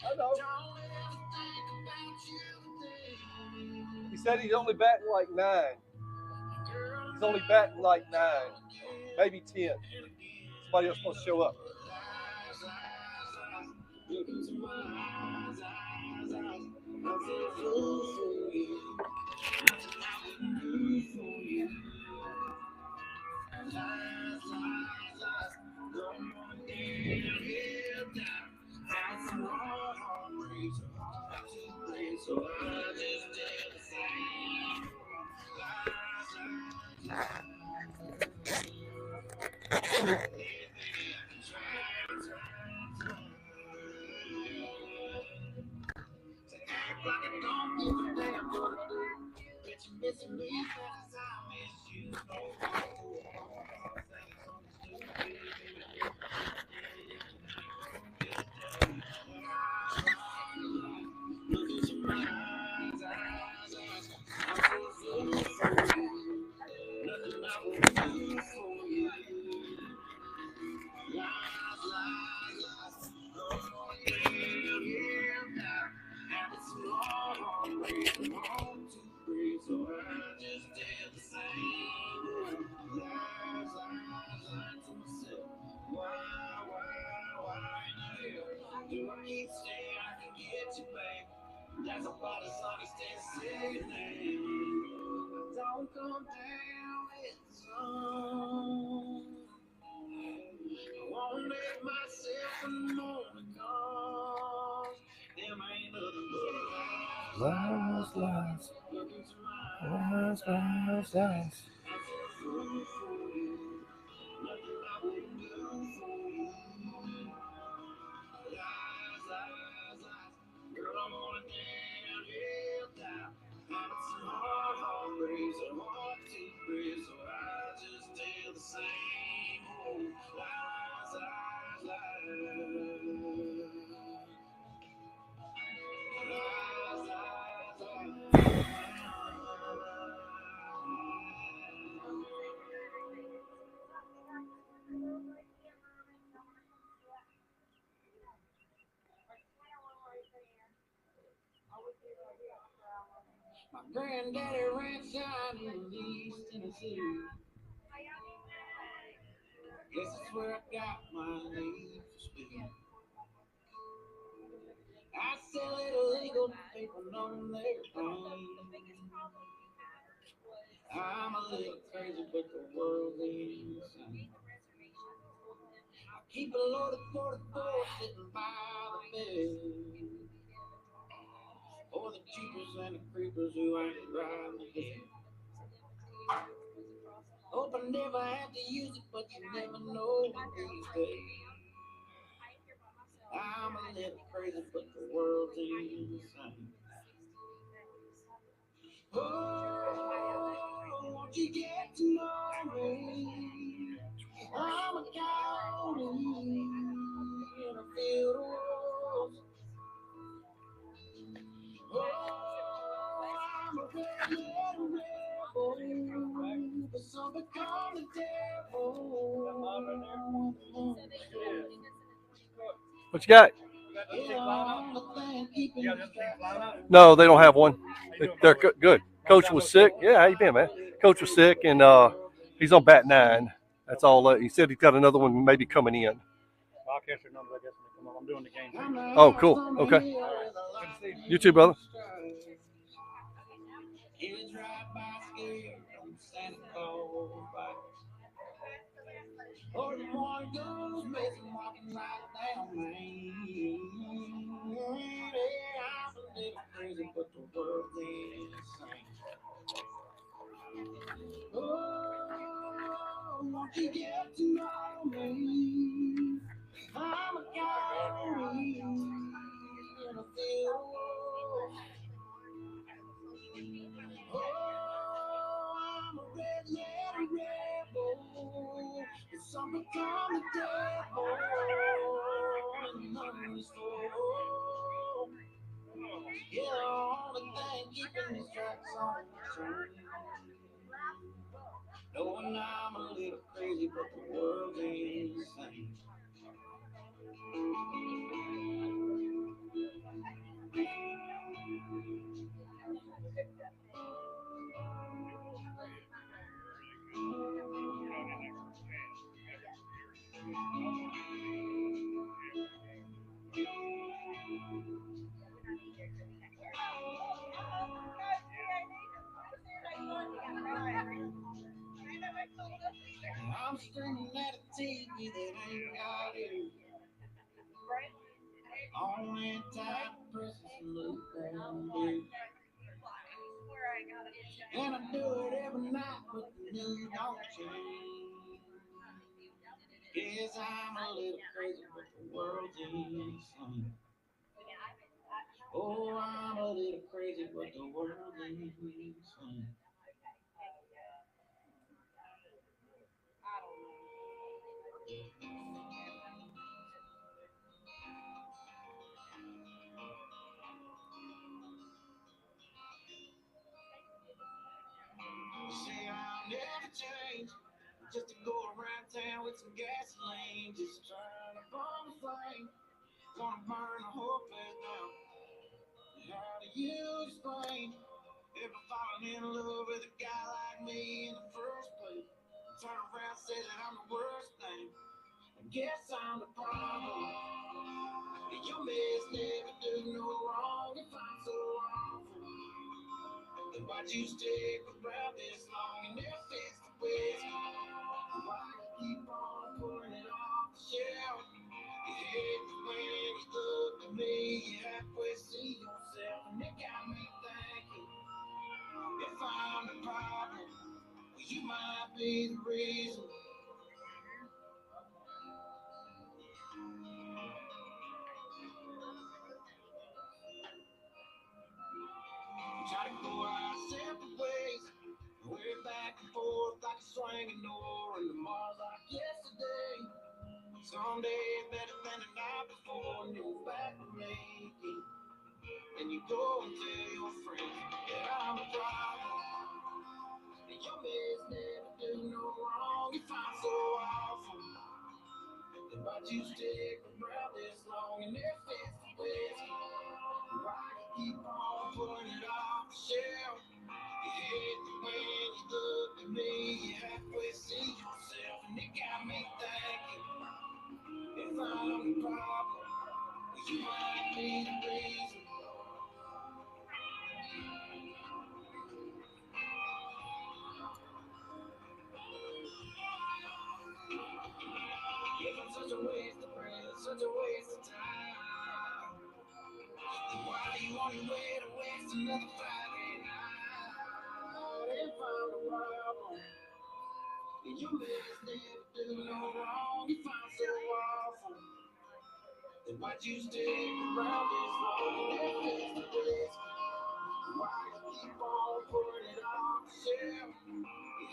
I know. He said he's only batting like 9. He's only batting like 9, maybe 10. Somebody else supposed to show up. Lies. My granddaddy ranch out in East Tennessee. Guess that's where I got my need for speed. I sell it illegal to people on their pain. I'm a little crazy, but the world ain't insane. I keep a loaded 44 sitting by the bed. For the cheapers and the creepers who ain't riding the head. Hope I never have to use it, but you never know these days. I'm a little crazy, but the world's insane. Oh, won't you get to know me? I'm a coyote in a field of wolves. Oh, I'm a red-headed rebel, but some call the devil. What you got? No, they don't have one. They're good. Coach was sick. Yeah, how you been, man? Coach was sick, and he's on bat 9. That's all. He said he's got another one maybe coming in. I'll catch your numbers, I guess, when they come up. I'm doing the game. Oh, cool. Okay. You too, brother. Or the one goes missing walking right down Main. Yeah, I'm a little crazy, but the world's insane. Oh, won't you get to know me? I'm a coyote in a field. Oh, I'm a red-headed rebel. Some become the devil in the store. Yeah, the only thing keeping these tracks on the train. Knowing I'm a little crazy, but the world's insane. antidepressants look on me. And I do it every night, but the news don't change. Guess I'm a little crazy, but the world's insane. Oh, I'm a little crazy, but the world's insane. You say I'll never change, just to go around town with some gasoline, just trying to burn the flame, wanna burn the whole place down. How do you explain ever falling in love with a guy like me in the first place? Turn around, say that I'm the worst thing. I guess I'm the problem. Your mess never do no wrong if I'm so awful. Then why'd you stick around this long and never fix the whiskey? Why you keep on pulling it off the shelf? You hate me when you look at me, you halfway see yourself, and it got me thinking, if I'm the problem, well, you might be the reason. Try to go our separate ways. We're back and forth like a swinging door, and tomorrow's like yesterday. Someday better than the night before, and you're back to making. And you go and tell your friends that I'm the problem. And your mess never do no wrong if I'm so awful. Then why'd you stick around this long and if it's the whiskey? Why you keep on pulling it off the shelf? You hate the way you look at me, you halfway see yourself, and it got me thinking, if I'm the problem, well, you might be the reason. If I'm such a waste of breath, such a waste of time, then why you on your way to waste another Friday night? If I'm the problem, and you mess never do no wrong, if I'm so awful, then why'd you stick around this long? If it's the whiskey, why you keep on pulling it off the shelf? You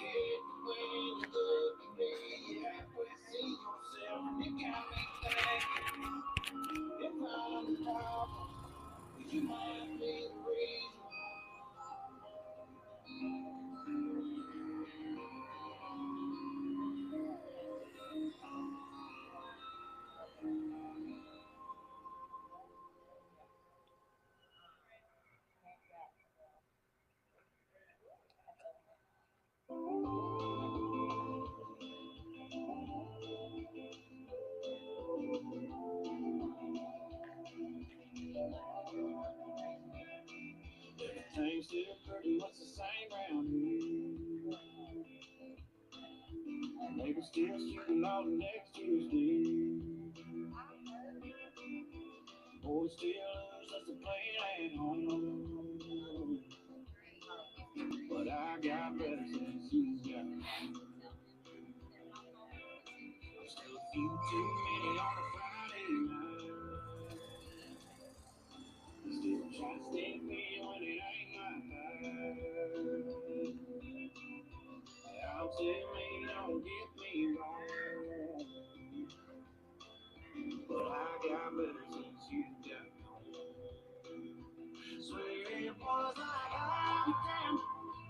hate the way you look at me, you halfway see yourself, and it got me thinking, if I'm the problem, well, you might be the reason. Everything's still pretty much the same around here. Maybe still shooting all the next Tuesday. Boy, still lose us a plane at home. But I got better since you got me. Still a few too many on a Friday night. Still trying to stay me when it ain't my time. I'm telling you, don't get me wrong, but I got better since you got me. Swear it was like I'm down.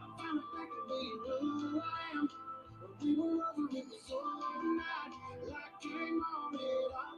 I'm finally back to being who I am. But we were over it was all night, like came on it all.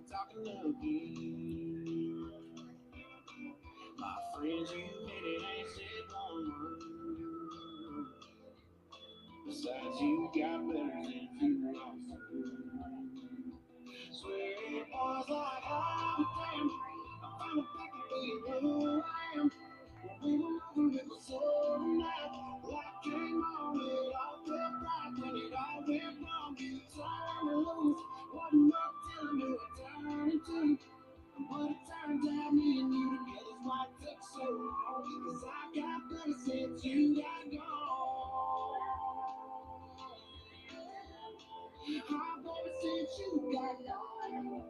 talking again. My friends, you ain't said one word. Besides, you got better than you lost. Swear it was like I'm damn. I found a back to be who I am. When we were moving, it was so nice. Like came on, it all felt right. When it all went wrong, you turned me loose. Wasn't no telling me what turned into. But it turns out me and you together's why it took so long. 'Cause I got better since you got gone. I've better since you got gone.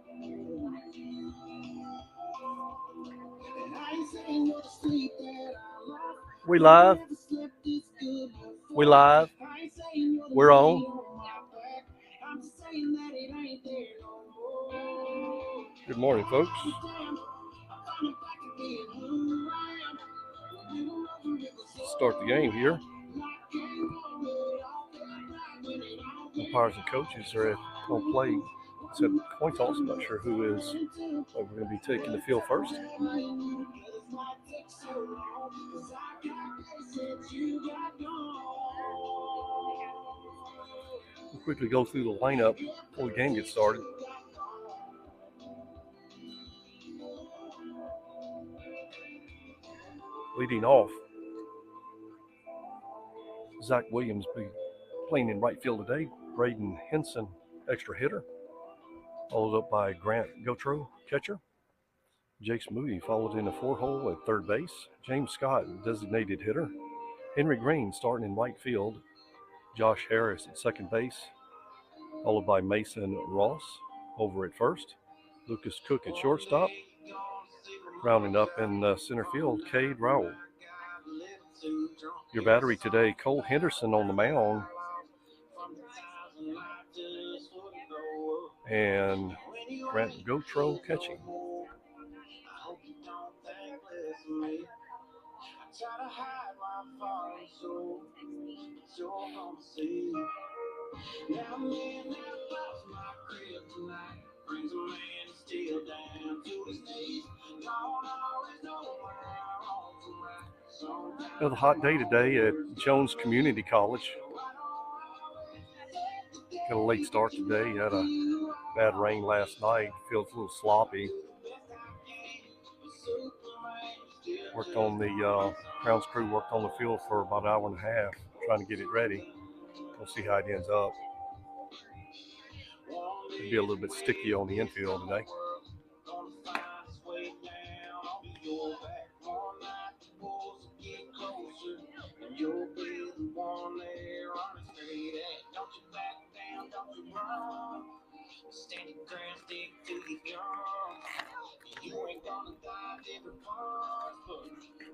And I ain't saying you're the sleep that I love. We live. We live. We're on. Good morning, folks. Start the game here. Umpires and coaches are going to play. Said coin toss. I'm not sure who is. But we're going to be taking the field first. We'll quickly go through the lineup before the game gets started. Leading off, Zach Williams be playing in right field today. Braden Henson, extra hitter. Followed up by Grant Gotro, catcher. Jace Moody followed in a 4-hole at third base. James Scott, designated hitter. Henry Green starting in right field. Josh Harris at second base. Followed by Mason Ross over at first. Lucas Cook at shortstop. Rounding up in center field, Cade Rowell. Your battery today, Cole Henderson on the mound. And Grant Gotro catching. Another hot day today at Jones Community College. Got a late start today. Had a bad rain last night. Feels a little sloppy. Worked on the grounds crew worked on the field for about an hour and a half trying to get it ready. We'll see how it ends up. It'll be a little bit sticky on the infield today. Standing grand, stick to your guns. You ain't gonna die different parts, but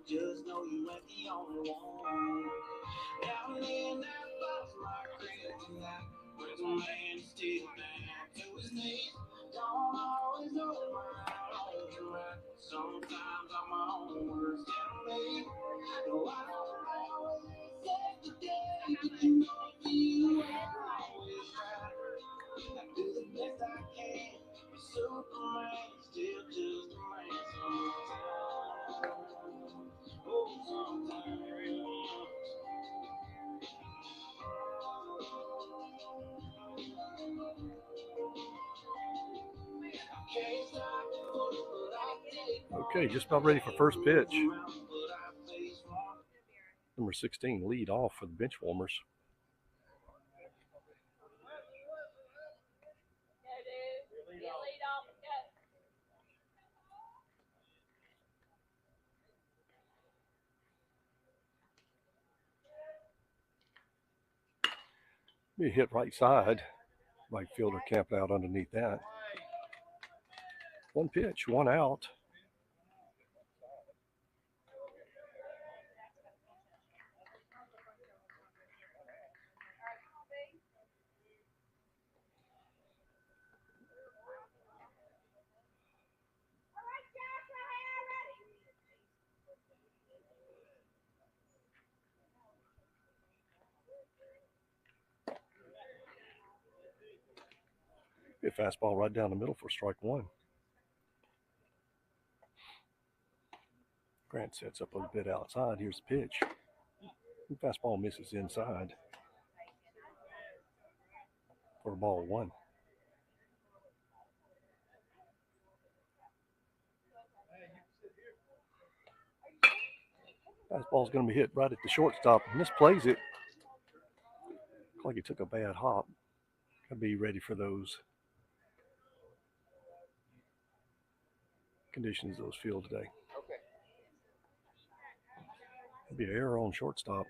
just know you ain't the only one. Now and then that box my kryptonite brings a man still down to his knees. Don't always know right. Sometimes I'm my own worst enemy. No, I don't always say today, but you know you ain't always right. I do the best I can, but Superman still just a man sometimes. Oh, sometimes. Okay, just about ready for first pitch. Number 16, lead off for the Benchwarmers. Be hit right side. Right fielder camped out underneath that. One pitch, one out. Be a fastball right down the middle for strike one. Grant sets up a bit outside. Here's the pitch. The fastball misses inside for ball one. Fastball's going to be hit right at the shortstop. Misplays it. Looks like he took a bad hop. Got to be ready for those conditions those field today. It'll be an error on shortstop.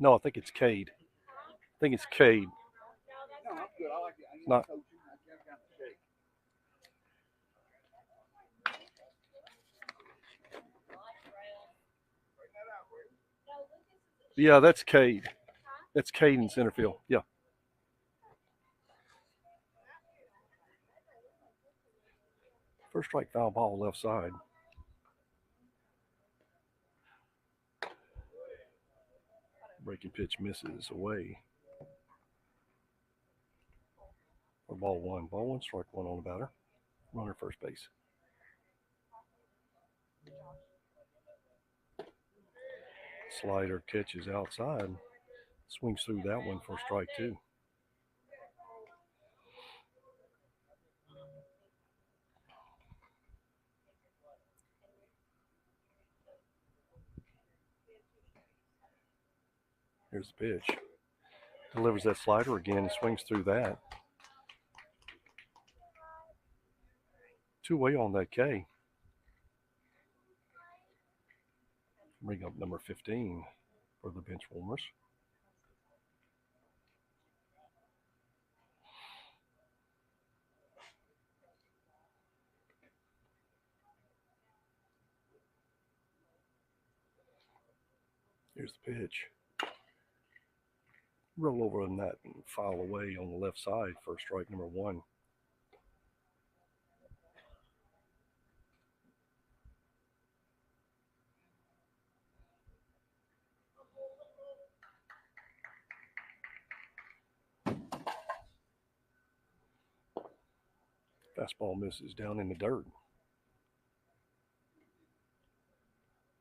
No, I think it's Cade. Not. Yeah, that's Cade. That's Cade in center field. Yeah. First strike, foul ball, left side. Breaking pitch misses away. For ball one. Ball one, strike one on the batter. Runner first base. Slider catches outside. Swings through that one for strike two. Here's the pitch. Delivers that slider again and swings through that. Two-way on that K. Bring up number 15 for the Benchwarmers. Here's the pitch. Roll over on that and foul away on the left side for strike number one. Fastball misses down in the dirt.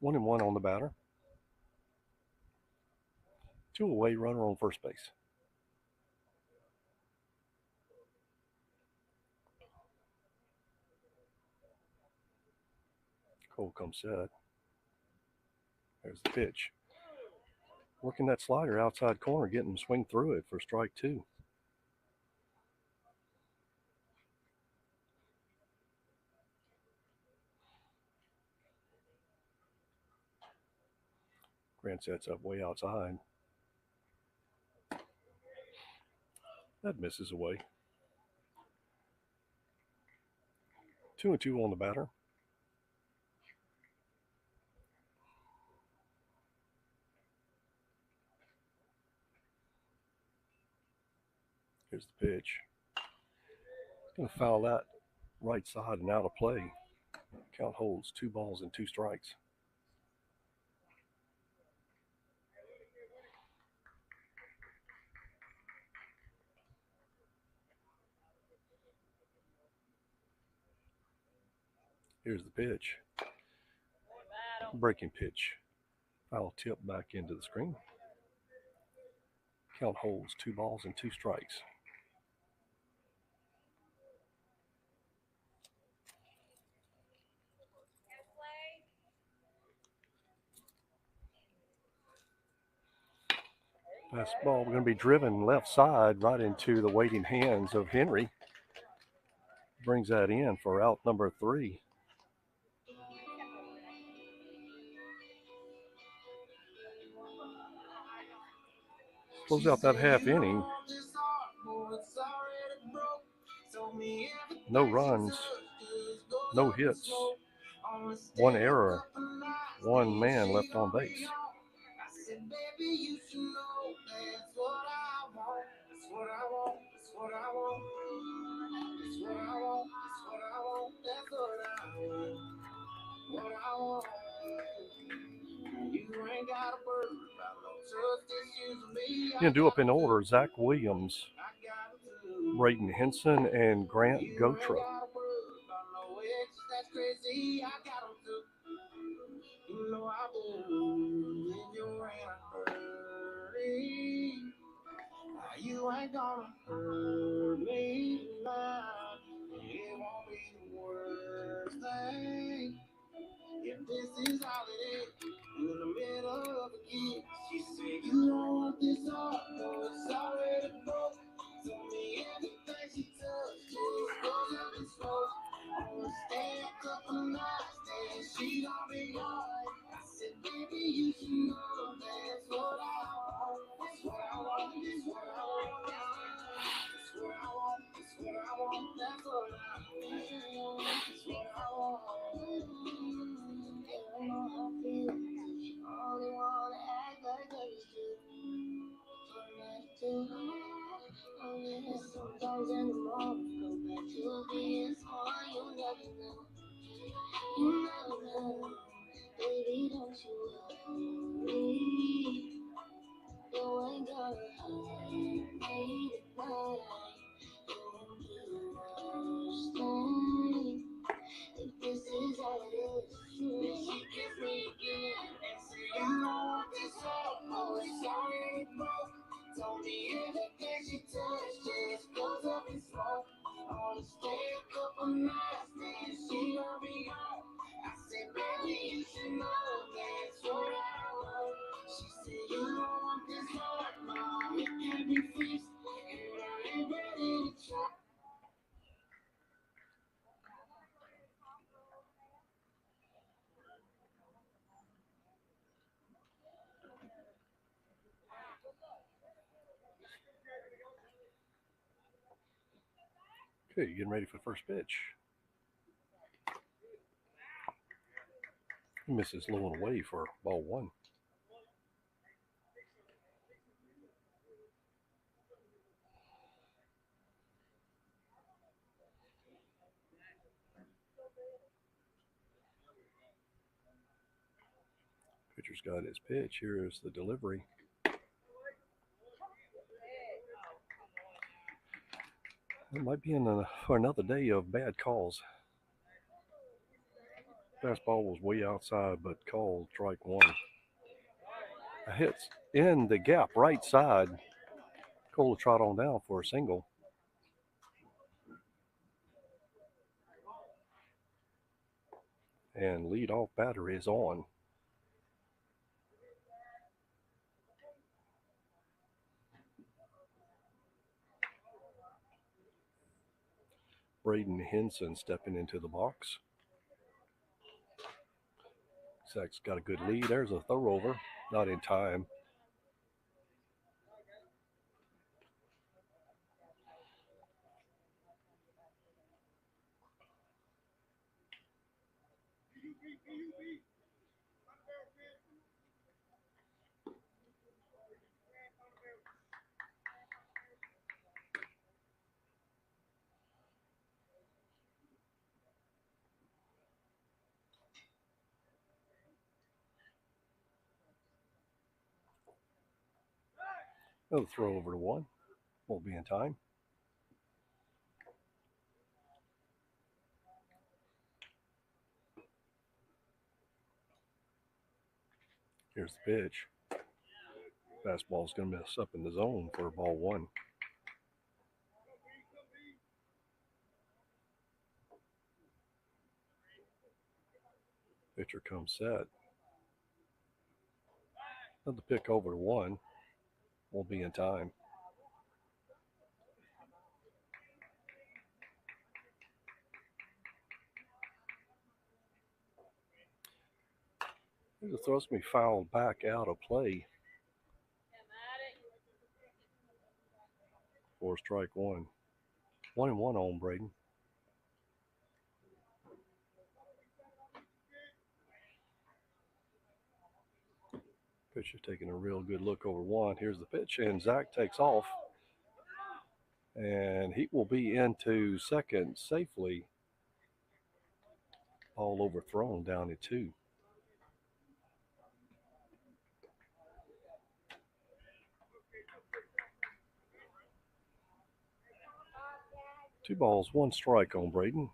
1-1 on the batter. Two away, runner on first base. Cole comes set. There's the pitch. Working that slider outside corner, getting him swing through it for strike two. Grant sets up way outside. That misses away. 2-2 on the batter. Here's the pitch. Going to foul that right side and out of play. Count holds 2 balls and 2 strikes. Here's the pitch. Breaking pitch. Foul tip back into the screen. Count holds 2 balls and 2 strikes. Fastball going to be driven left side right into the waiting hands of Henry. Brings that in for out number 3. Close out that half inning. No runs, no hits, 1 error, 1 man left on base. You can do up in order: Zach Williams, Braden Henson, and Grant Gotra. That's crazy. I got him too. You know I do. In your anniversary. You ain't gonna hurt me tonight. It won't be the worst thing. If this is all it is, in the middle of the kiss, she said, you don't want this up, no, it's already broke. Tell me everything she touched, just goes up in smoke. I wanna stay a couple nights, then she gon' be gone. I said, baby, you should know that's what I want. That's what I want, that's what I want. That's what I want, that's what I want, that's what I want. That's what I want. I know how I feel. You only wanna act like I used to. Oh yeah, sometimes in the morning, go back to being small. You never know. You never know. Baby, don't you worry. You ain't gonna hurt me tonight. It won't be the worst thing. If this is all it is, then she kissed me again and said, you know what this up, oh, it's already broke. Told me everything she touched just goes up in smoke. I wanna stay a couple nights, then she gon' be gone. I said, baby, you should know that's what I want. She said, you don't want this heart, no, it can't be fixed, and I ain't ready to try. Okay, getting ready for the first pitch. He misses low and away for ball one. Pitcher's got his pitch. Here is the delivery. It might be for another day of bad calls. Fastball was way outside, but called strike one. A hit's in the gap, right side. Cole will trot on down for a single. And leadoff batter is on. Braden Henson stepping into the box. Zach's got a good lead. There's a throw over, not in time. Another throw over to one. Won't be in time. Here's the pitch. Fastball's going to miss up in the zone for ball one. Pitcher comes set. Another pick over to one. Won't be in time. It throws me fouled back out of play for strike one. 1-1 on Braden. Pitcher taking a real good look over one. Here's the pitch, and Zach takes off. And he will be into second safely. All overthrown down at 2. 2 balls, 1 strike on Braden.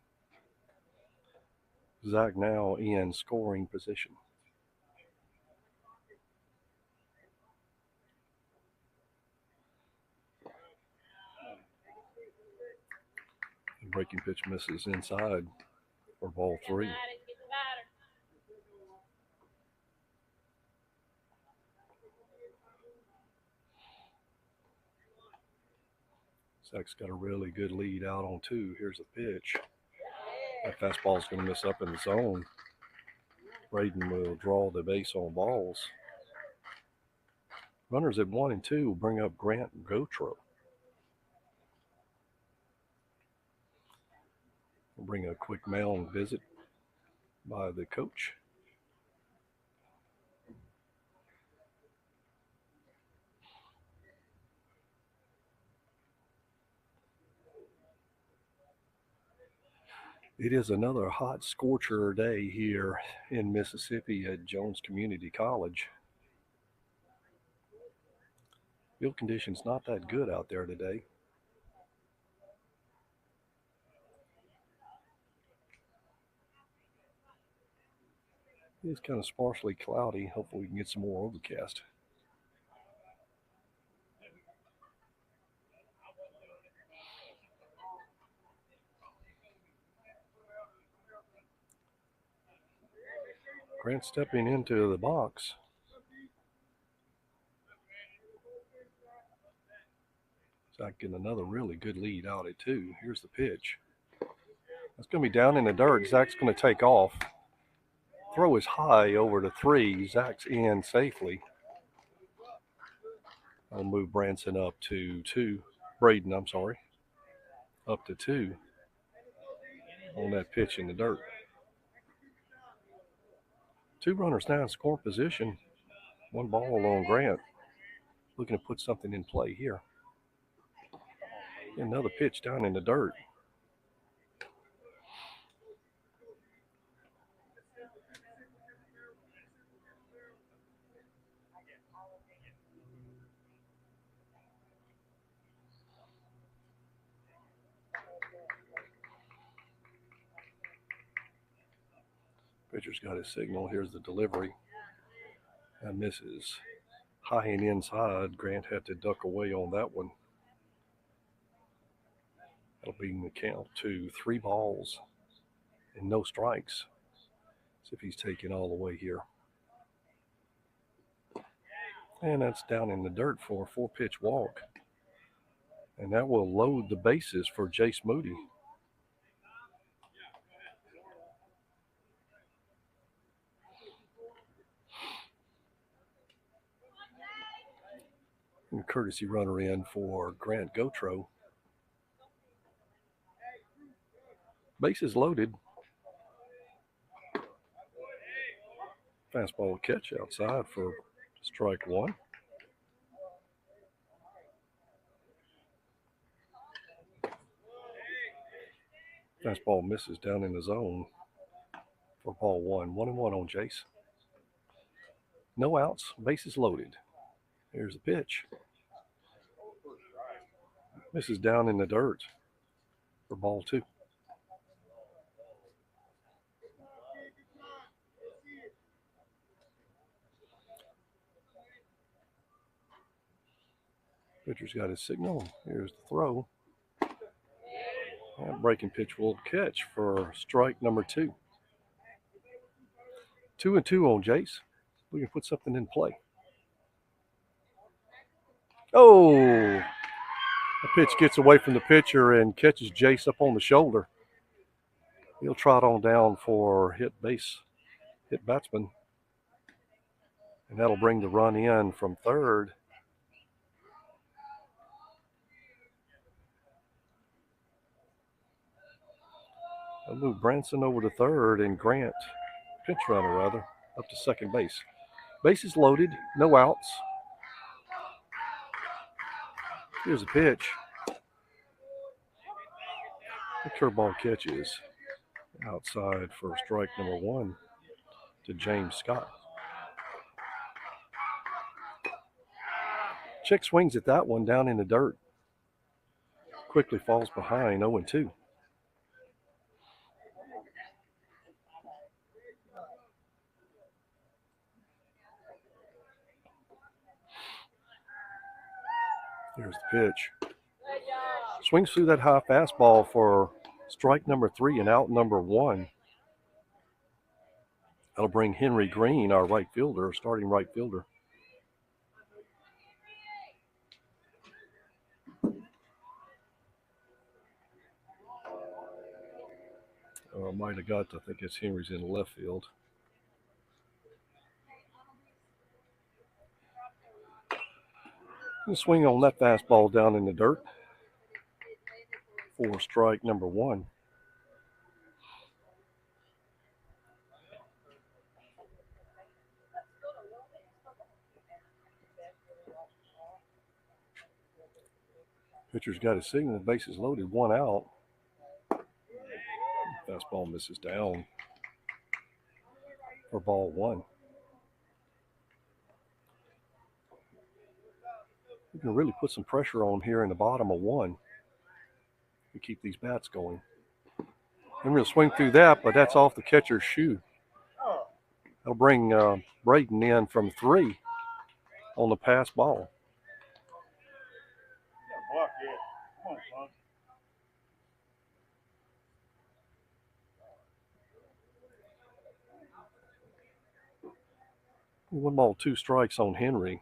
Zach now in scoring position. The breaking pitch misses inside for ball 3. Zach's got a really good lead out on 2. Here's a pitch. That fastball's going to miss up in the zone. Braden will draw the base on balls. Runners at 1 and 2 will bring up Grant Gautreaux. We'll bring a quick mound visit by the coach. It is another hot scorcher day here in Mississippi at Jones Community College. Field conditions not that good out there today. It is kind of sparsely cloudy. Hopefully we can get some more overcast. Grant stepping into the box. Zach getting another really good lead out at 2. Here's the pitch. That's going to be down in the dirt. Zach's going to take off. Throw is high over to 3. Zach's in safely. I'll move Branson up to 2. Braden, I'm sorry. Up to 2 on that pitch in the dirt. 2 runners now in scoring position. 1 ball on Grant. Looking to put something in play here. Another pitch down in the dirt. Pitcher's got his signal. Here's the delivery. And misses. High and inside. Grant had to duck away on that one. That'll be in the count to 3 balls and no strikes. See if he's taking all the way here. And that's down in the dirt for a 4-pitch walk. And that will load the bases for Jace Moody. And a courtesy runner in for Grant Gautreaux. Bases loaded. Fastball catch outside for strike 1. Fastball misses down in the zone for ball 1. 1-1 on Jace. No outs, bases loaded. Here's the pitch. Misses down in the dirt for ball 2. Pitcher's got his signal. Here's the throw. That breaking pitch will catch for strike number 2. 2-2 on Jace. We can put something in play. Oh! The pitch gets away from the pitcher and catches Jace up on the shoulder. He'll trot on down for hit batsman. And that'll bring the run in from third. I'll move Branson over to third and Grant, pinch runner rather, up to second base. Bases loaded, no outs. Here's a pitch. The curveball catches outside for strike number 1 to James Scott. Chick swings at that one down in the dirt. quickly falls behind 0-2. Here's the pitch. Swings through that high fastball for strike number 3 and out number 1. That'll bring Henry Green, our right fielder, starting right fielder. Might have got, I think it's Henry's in the left field. Gonna swing on that fastball down in the dirt for strike number 1. Pitcher's got his signal, bases loaded, 1 out. Fastball misses down for ball 1. We can really put some pressure on him here in the bottom of 1 to keep these bats going. Henry will swing through that, but that's off the catcher's shoe. That'll bring Braden in from 3 on the pass ball. One ball, 2 strikes on Henry.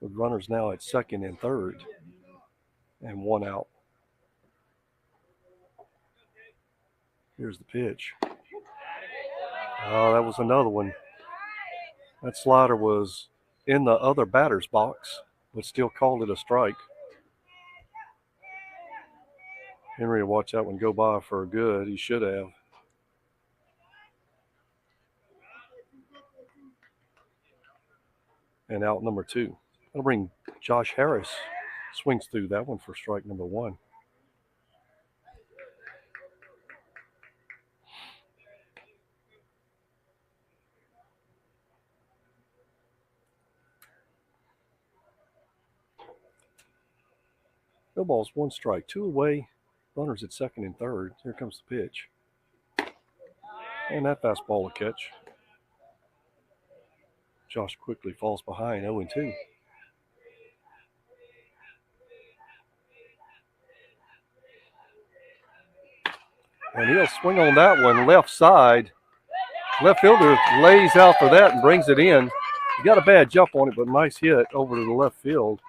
With runners now at second and third, and 1 out. Here's the pitch. Oh, that was another one. That slider was in the other batter's box, but still called it a strike. Henry will watch that one go by for a good. He should have. And out number 2. That'll bring Josh Harris. Swings through that one for strike number 1. No balls, 1 strike, 2 away. Runners at second and third. Here comes the pitch. And that fastball will catch. Josh quickly falls behind 0-2. And he'll swing on that one left side. Left fielder lays out for that and brings it in. He got a bad jump on it, but nice hit over to the left field.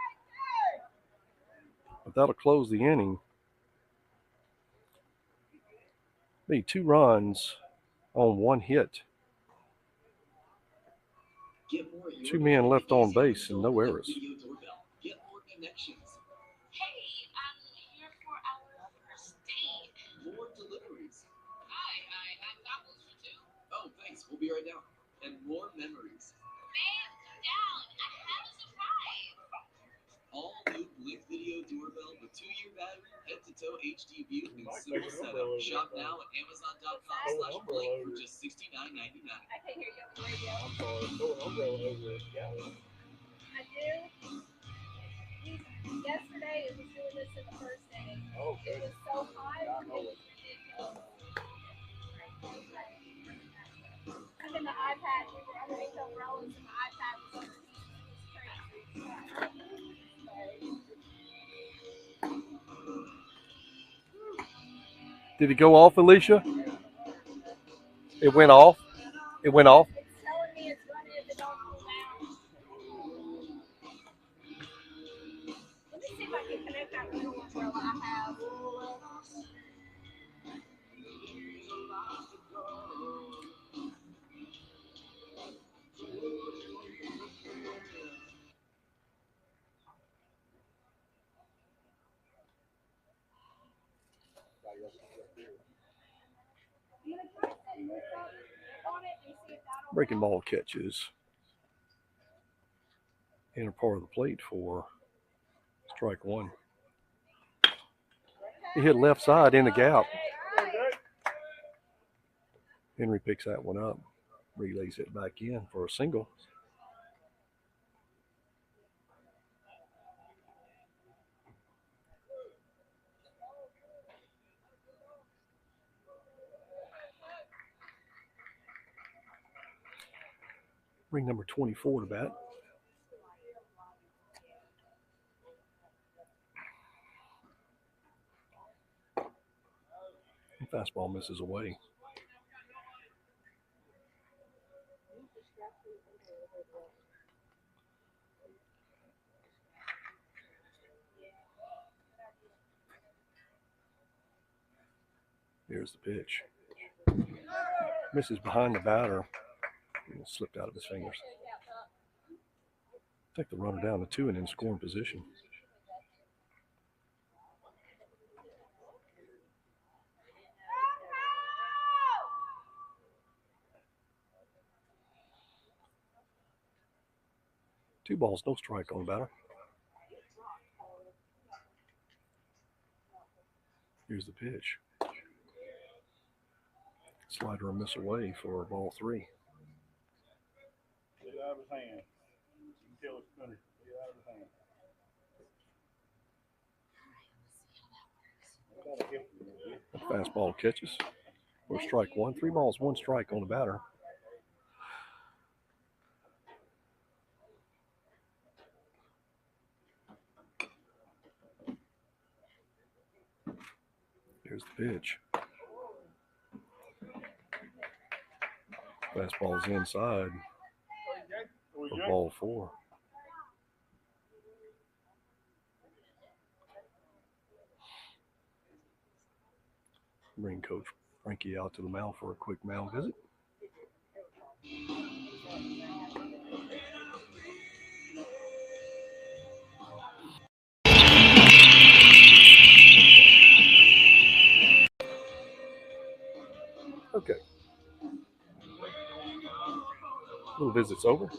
But that'll close the inning. Made 2 runs on 1 hit. 2 men left on base and no errors. Hey, I'm here for our first date. More deliveries. Hi, I have tacos for 2. Oh, thanks. We'll be right down. And more memories. Man, down. I have a surprise. All new Blink Video doorbell with 2-year battery, head-to-toe HD view, and simple setup. Shop now at Amazon.com/Blink for just $69.99. I can hear you on the radio. I'm sorry. I do. Yesterday, it was doing this in the first inning. Okay. It was so hot. It was ridiculous. And then the iPad, we were underneath the umbrellas, and the iPad was underneath. It was crazy. Did it go off, Alicia? It went off? It went off? It's telling me it's running if it don't cool down. Let me see if I can connect that little umbrella I have. Breaking ball catches. Inner part of the plate for strike 1. He hit left side in the gap. Henry picks that one up. Relays it back in for a single. Bring number 24 to bat. Fastball misses away. Here's the pitch. Misses behind the batter. It slipped out of his fingers. Take the runner down to 2 and in scoring position. Two balls, no strike on the batter. Here's the pitch. Slider a miss away for ball 3. Get it out of his hand. You can tell it's finished. Get it out of his hand. Fastball catches. For strike 1. 3 balls, 1 strike on the batter. Here's the pitch. Fastball's inside for ball 4. Bring Coach Frankie out to the mound for a quick mound visit. Okay. Little visit's over.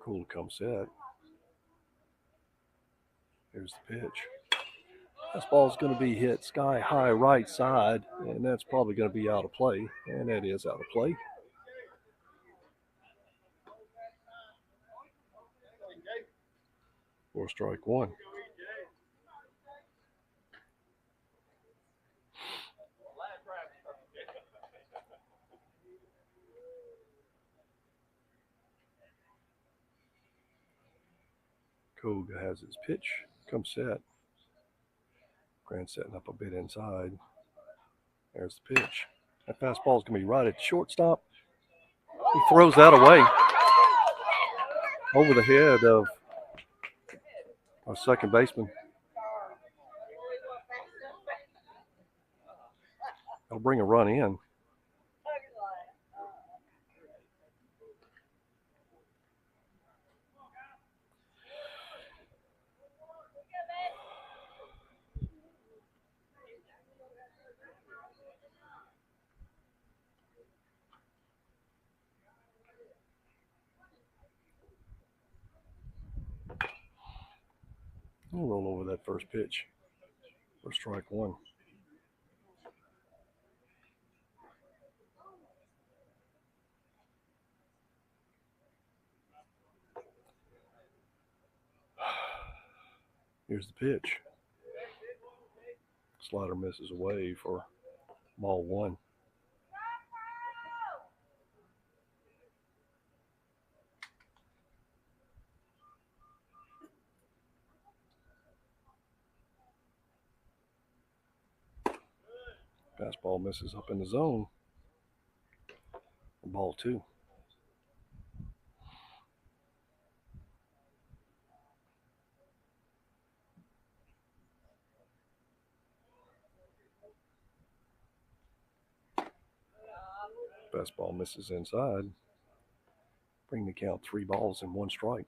Cool to come set. Here's the pitch. This ball's going to be hit sky high right side, and that's probably going to be out of play, and that is out of play. For strike 1. Koga has his pitch. Come set. Grant setting up a bit inside. There's the pitch. That fastball is going to be right at shortstop. He throws that away over the head of our second baseman. That'll bring a run in. We'll roll over that first pitch for strike 1. Here's the pitch. Slider misses away for ball 1. Fastball misses up in the zone. Ball 2. Fastball misses inside. Bring the count 3 balls and 1 strike.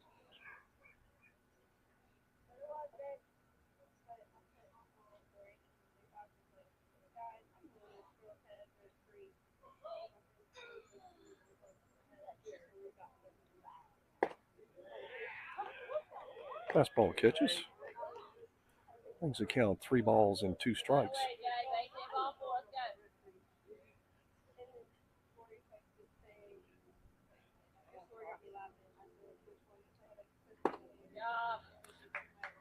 Fastball catches. Brings the count 3 balls and 2 strikes.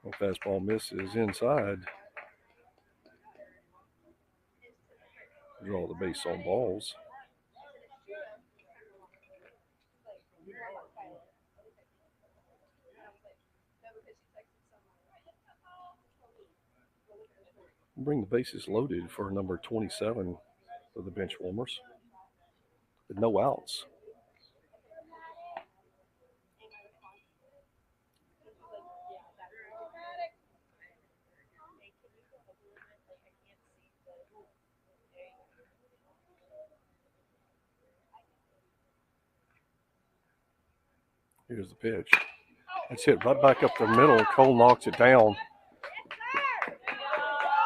The fastball misses inside. Draw the base on balls. Bring the bases loaded for number 27 for the Benchwarmers with no outs. Here's the pitch. It's hit right back up the middle. Cole knocks it down.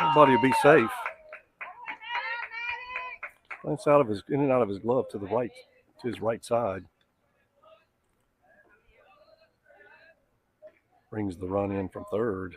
Everybody will be safe. It's out of his in and out of his glove to the right, to his right side. Brings the run in from third.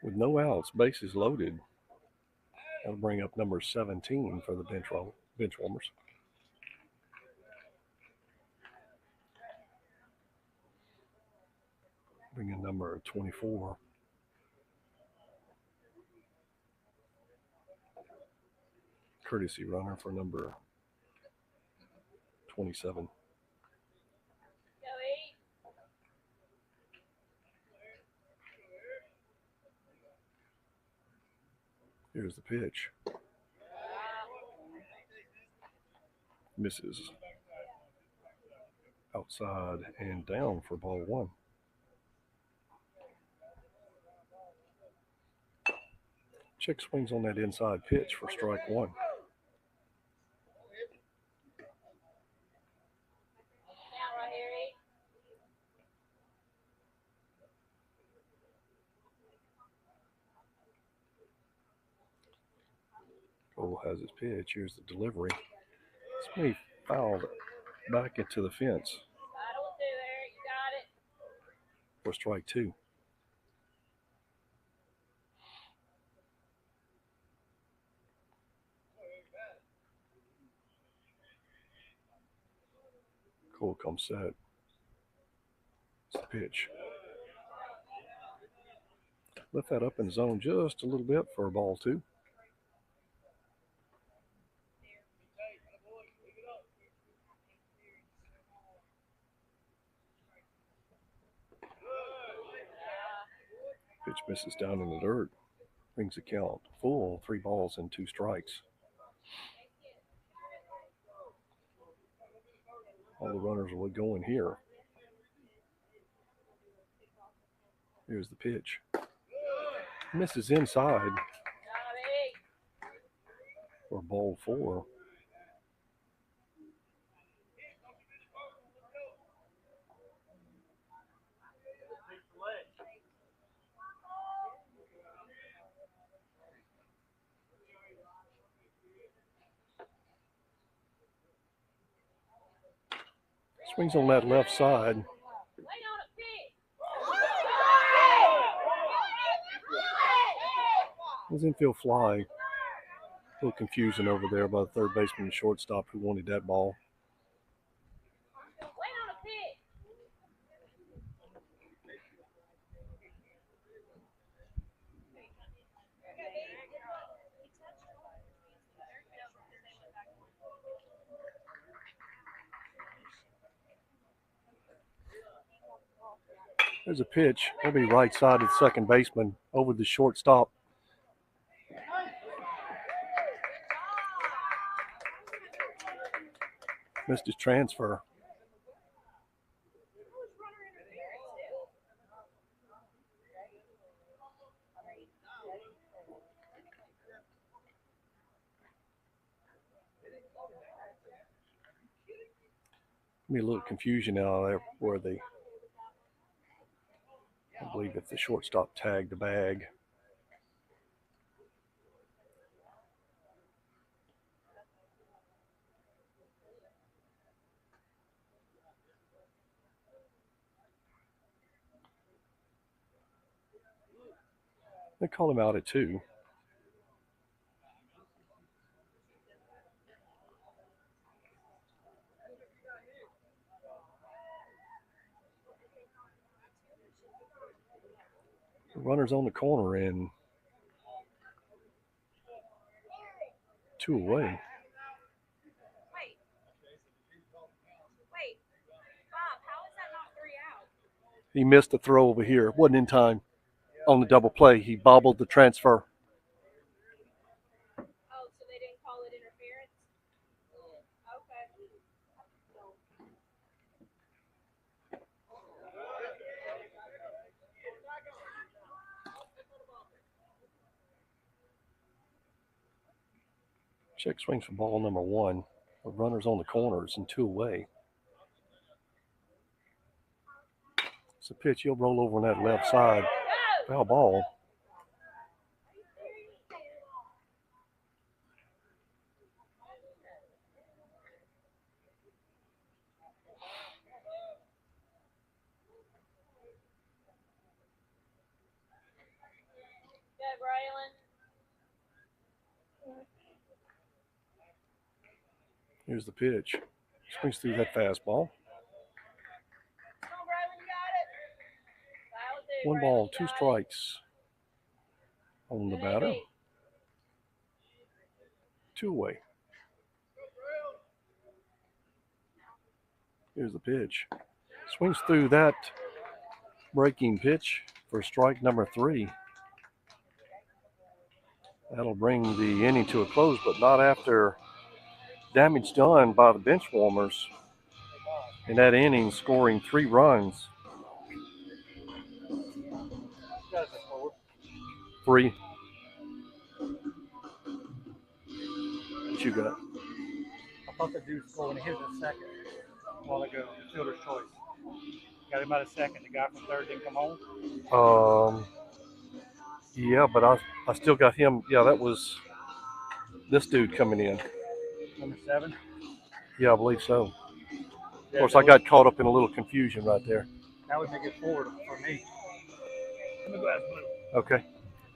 With no outs, bases loaded. That'll bring up number 17 for the Benchwarmers. Bring in number 24. Courtesy runner for number 27. Here's the pitch. Misses. Outside and down for ball 1. Check swings on that inside pitch for strike 1. Cole has his pitch. Here's the delivery. This may foul back into the fence for strike 2. Cole comes set. It's the pitch. Lift that up in zone just a little bit for ball 2. Pitch misses down in the dirt. Brings the count full, 3 balls and 2 strikes. All the runners will go in here. Here's the pitch. Misses inside for ball 4. Swings on that left side. His infield fly A little confusion over there by the third baseman and shortstop who wanted that ball. There's a pitch. That'll be right-sided second baseman over the shortstop. Missed his transfer. Be a little confusion out there where I believe if the shortstop tagged the bag. They call him out at 2. The runner's on the corner and 2 away. Wait, Bob, how is that not 3 out? He missed the throw over here. Wasn't in time on the double play. He bobbled the transfer. Oh, so they didn't call it interference? Okay. Check swings for ball number 1. The runner's on the corners and 2 away. It's a pitch. He'll roll over on that left side. Foul ball. Good, Braylon. Here's the pitch. Swings through that fastball. Come on, Braylon, you got it. That'll do, 1 Braylon, ball, you 2 got it. strikes on the batter. Maybe. 2 away. Here's the pitch. Swings through that breaking pitch for strike number 3. That'll bring the inning to a close, but not after damage done by the Benchwarmers in that inning, scoring 3 runs. 3. What you got? I thought the dude scored when he hit it a second a while ago. The fielder's choice. Got him out a second. The guy from third didn't come home. Yeah, but I still got him. Yeah, that was this dude coming in. Number 7. Yeah, I believe so. Yeah, Of course, I got caught up in a little confusion right there. That would make it forward for me. Let me go ask Blue. Okay.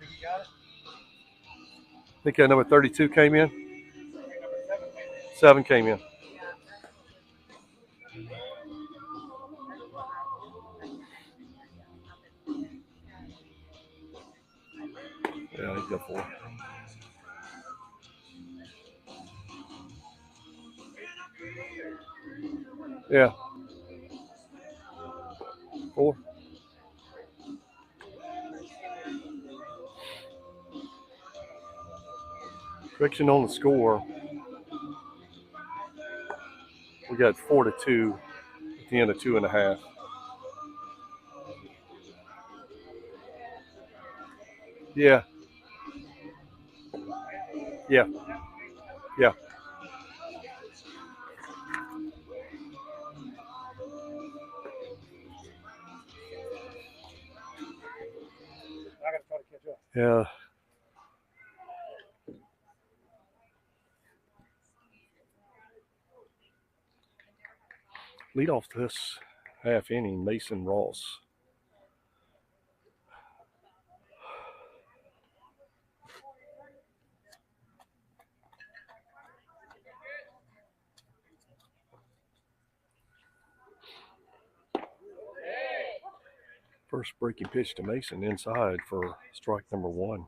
Think you got it? I think number 32 came in. Number 7 came in. 7 came in. Yeah, he's got 4. Yeah. 4. Correction on the score. We got 4-2 at the end of 2.5. Yeah. Yeah. Yeah. I got to try to catch up. Yeah. Lead off this half inning, Mason Ross. First breaking pitch to Mason inside for strike number 1.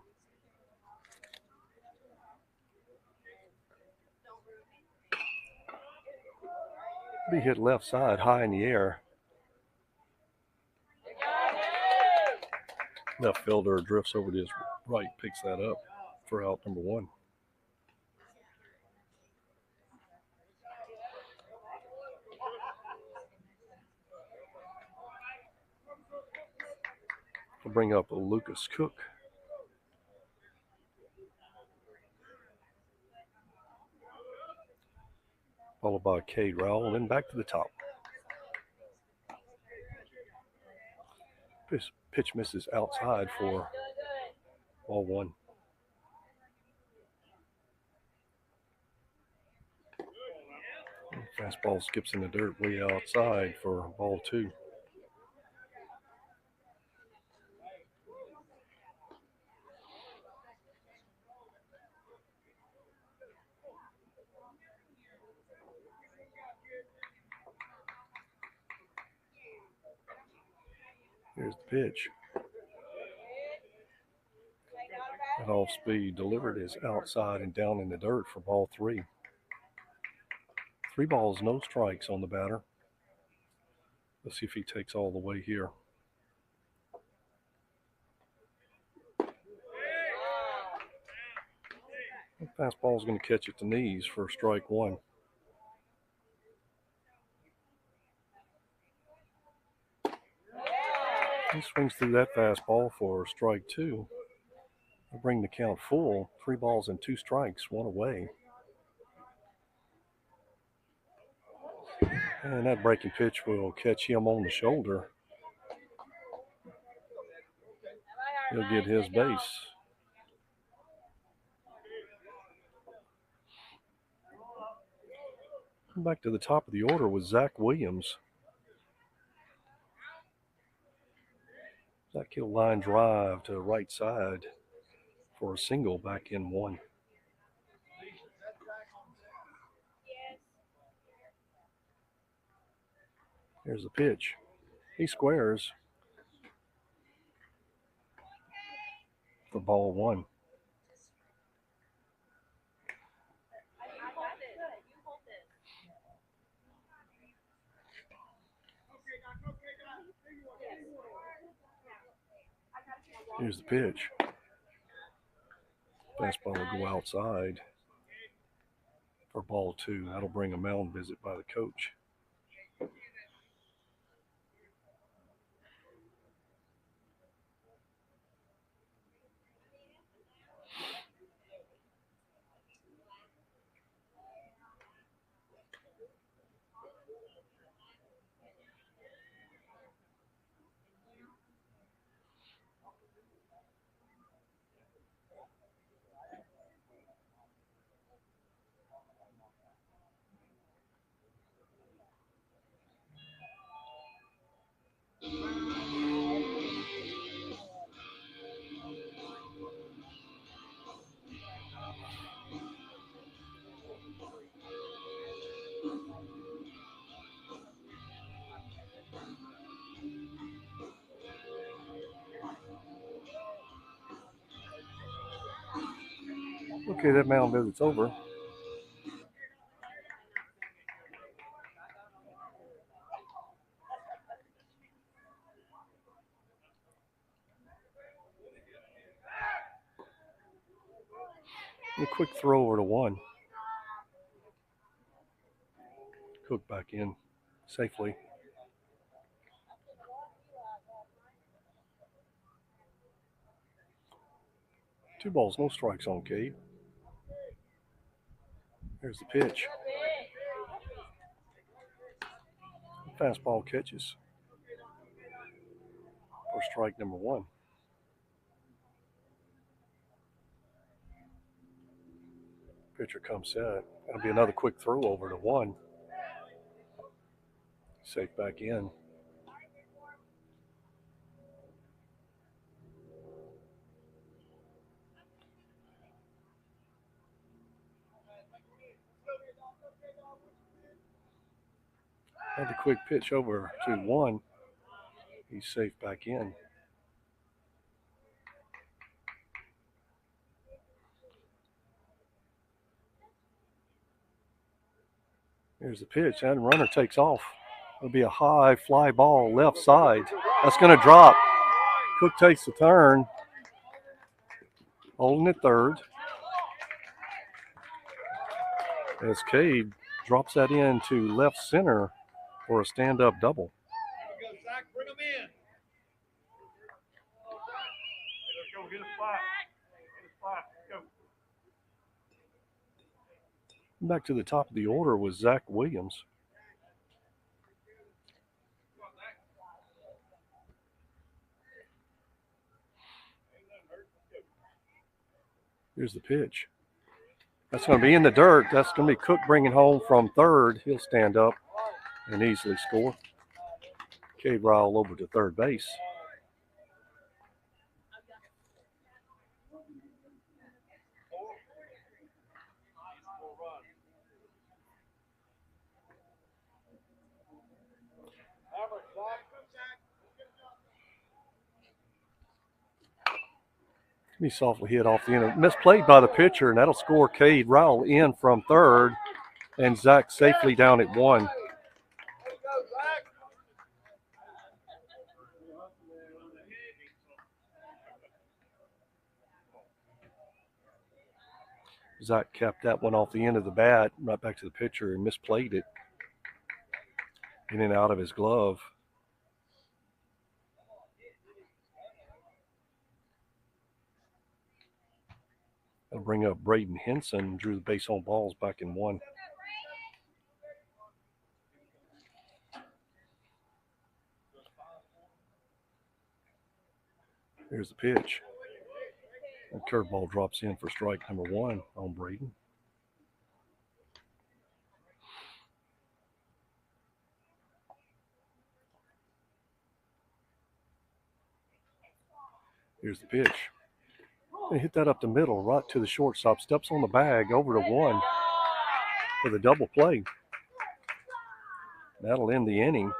Be hit left side, high in the air. Left fielder drifts over to his right, picks that up for out number 1. We'll bring up Lucas Cook. Followed by Cade Rowell, and then back to the top. Pitch misses outside for ball 1. Fastball skips in the dirt way outside for ball 2. Here's the pitch. At off speed, delivered is outside and down in the dirt for ball 3. 3 balls, no strikes on the batter. Let's see if he takes all the way here. Fastball is going to catch at the knees for strike 1. He swings through that fastball for strike 2. We'll bring the count full. 3 balls and 2 strikes, 1 away. And that breaking pitch will catch him on the shoulder. He'll get his base. Back to the top of the order with Zach Williams. Zach hit line drive to right side for a single back in 1. Here's the pitch. He squares for ball 1. Here's the pitch. Fastball will go outside for ball 2. That'll bring a mound visit by the coach. Okay, that mound visit's over. A quick throw over to 1. Cook back in safely. Two balls, no strikes on Cade. Here's the pitch. Fastball catches for strike number 1. Pitcher comes set. That'll be another quick throw over to 1. Safe back in. Another quick pitch over to 1. He's safe back in. Here's the pitch, and runner takes off. It'll be a high fly ball left side. That's going to drop. Cook takes the turn, holding it third. As Cade drops that into left center for a stand-up double. Here we go, Zach. Bring him in. Let's go. Get a spot. Get a spot. Let's go. Back to the top of the order was Zach Williams. Here's the pitch. That's going to be in the dirt. That's going to be Cook bringing home from third. He'll stand up and easily score. Cade Ryle over to third base. He softly hit off the end. Misplayed by the pitcher, and that'll score Cade Ryle in from third, and Zach safely down at one. Zach capped that one off the end of the bat, right back to the pitcher, and misplayed it in and out of his glove. That'll bring up Braden Henson, drew the base on balls back in one. Here's the pitch. The curveball drops in for strike number one on Braden. Here's the pitch. And hit that up the middle, right to the shortstop. Steps on the bag, over to one for the double play. That'll end the inning.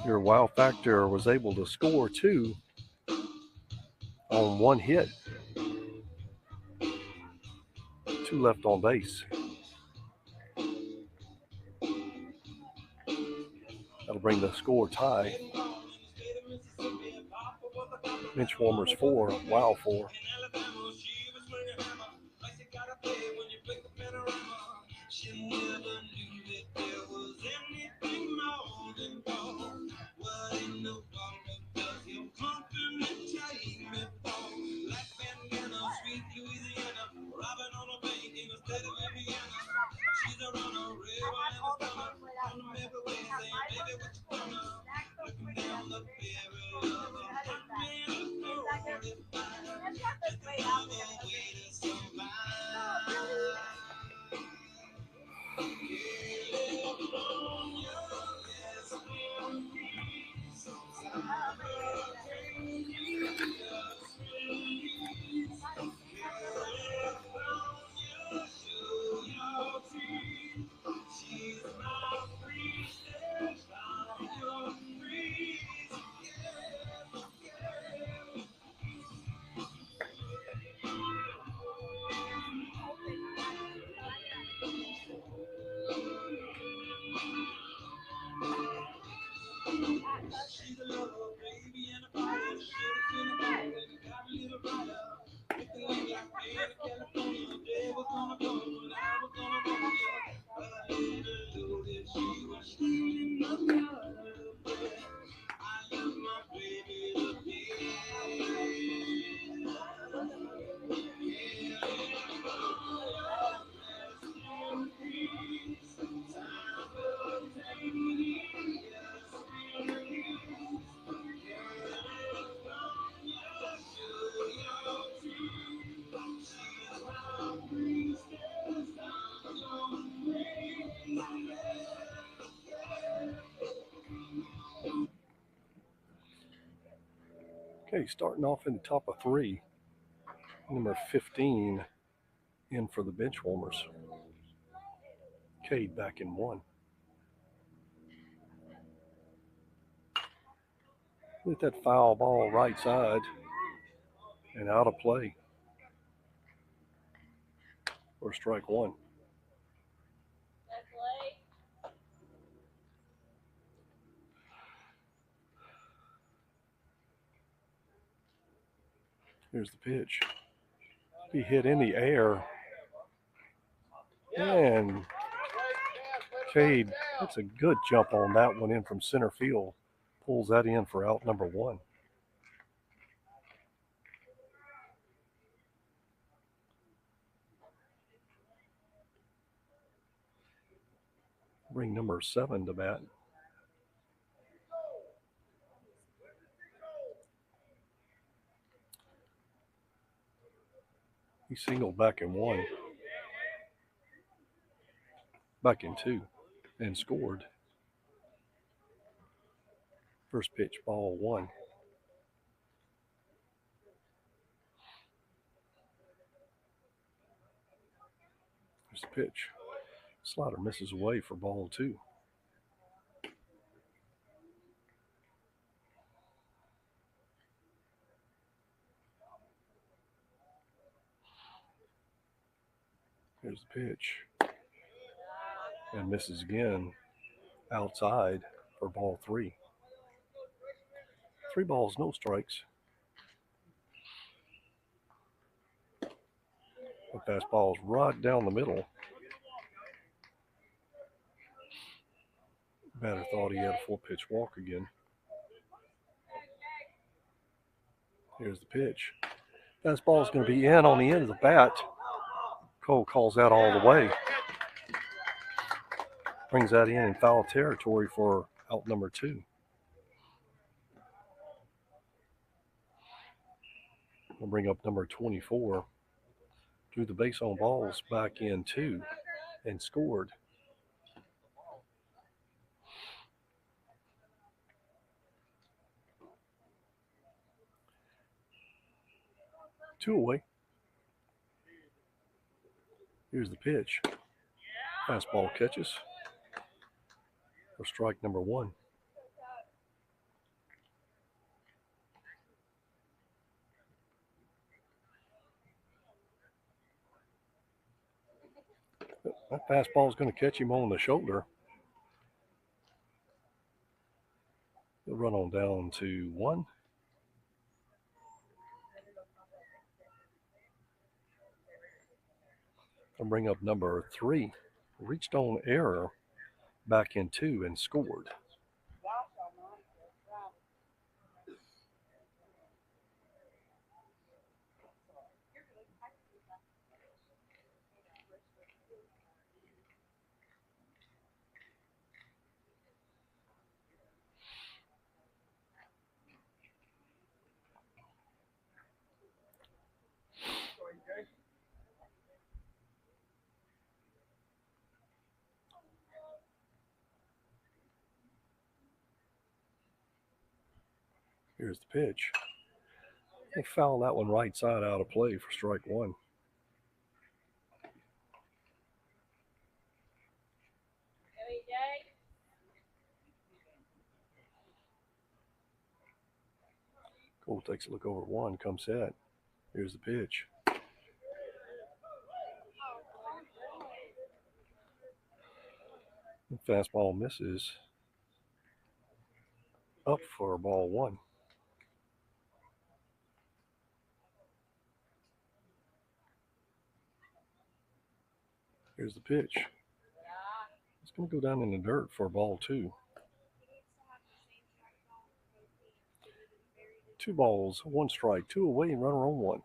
Your wow factor was able to score two on one hit. Two left on base. That'll bring the score tie. Benchwarmers 4, wow 4. Okay, starting off in the top of three. Number 15 in for the Benchwarmers. Cade back in one. Hit that foul ball right side and out of play for strike one. Here's the pitch. He hit in the air. And Cade, that's a good jump on that one in from center field. Pulls that in for out number one. Bring number 7 to bat. He singled back in 1. Back in 2 and scored. First pitch, ball 1. Here's the pitch. Slider misses away for ball 2. Here's the pitch. And misses again outside for ball 3. 3 balls, no strikes. The fastball's right down the middle. Batter thought he had a 4-pitch walk again. Here's the pitch. Fastball's going to be in on the end of the bat. Cole calls that all the way. Brings that in foul territory for out number 2. We'll bring up number 24. Drew the base on balls back in 2 and scored. Two away. Here's the pitch. Fastball catches for strike number 1. That fastball is going to catch him on the shoulder. He'll run on down to 1. I'll bring up number 3. Reached on error back in 2 and scored. Here's the pitch. We'll foul that one right side out of play for strike 1. Cole takes a look over at 1, comes set. Here's the pitch. The fastball misses. Up for ball 1. Here's the pitch. It's going to go down in the dirt for ball 2. 2 balls, 1 strike, 2 away, and runner on 1.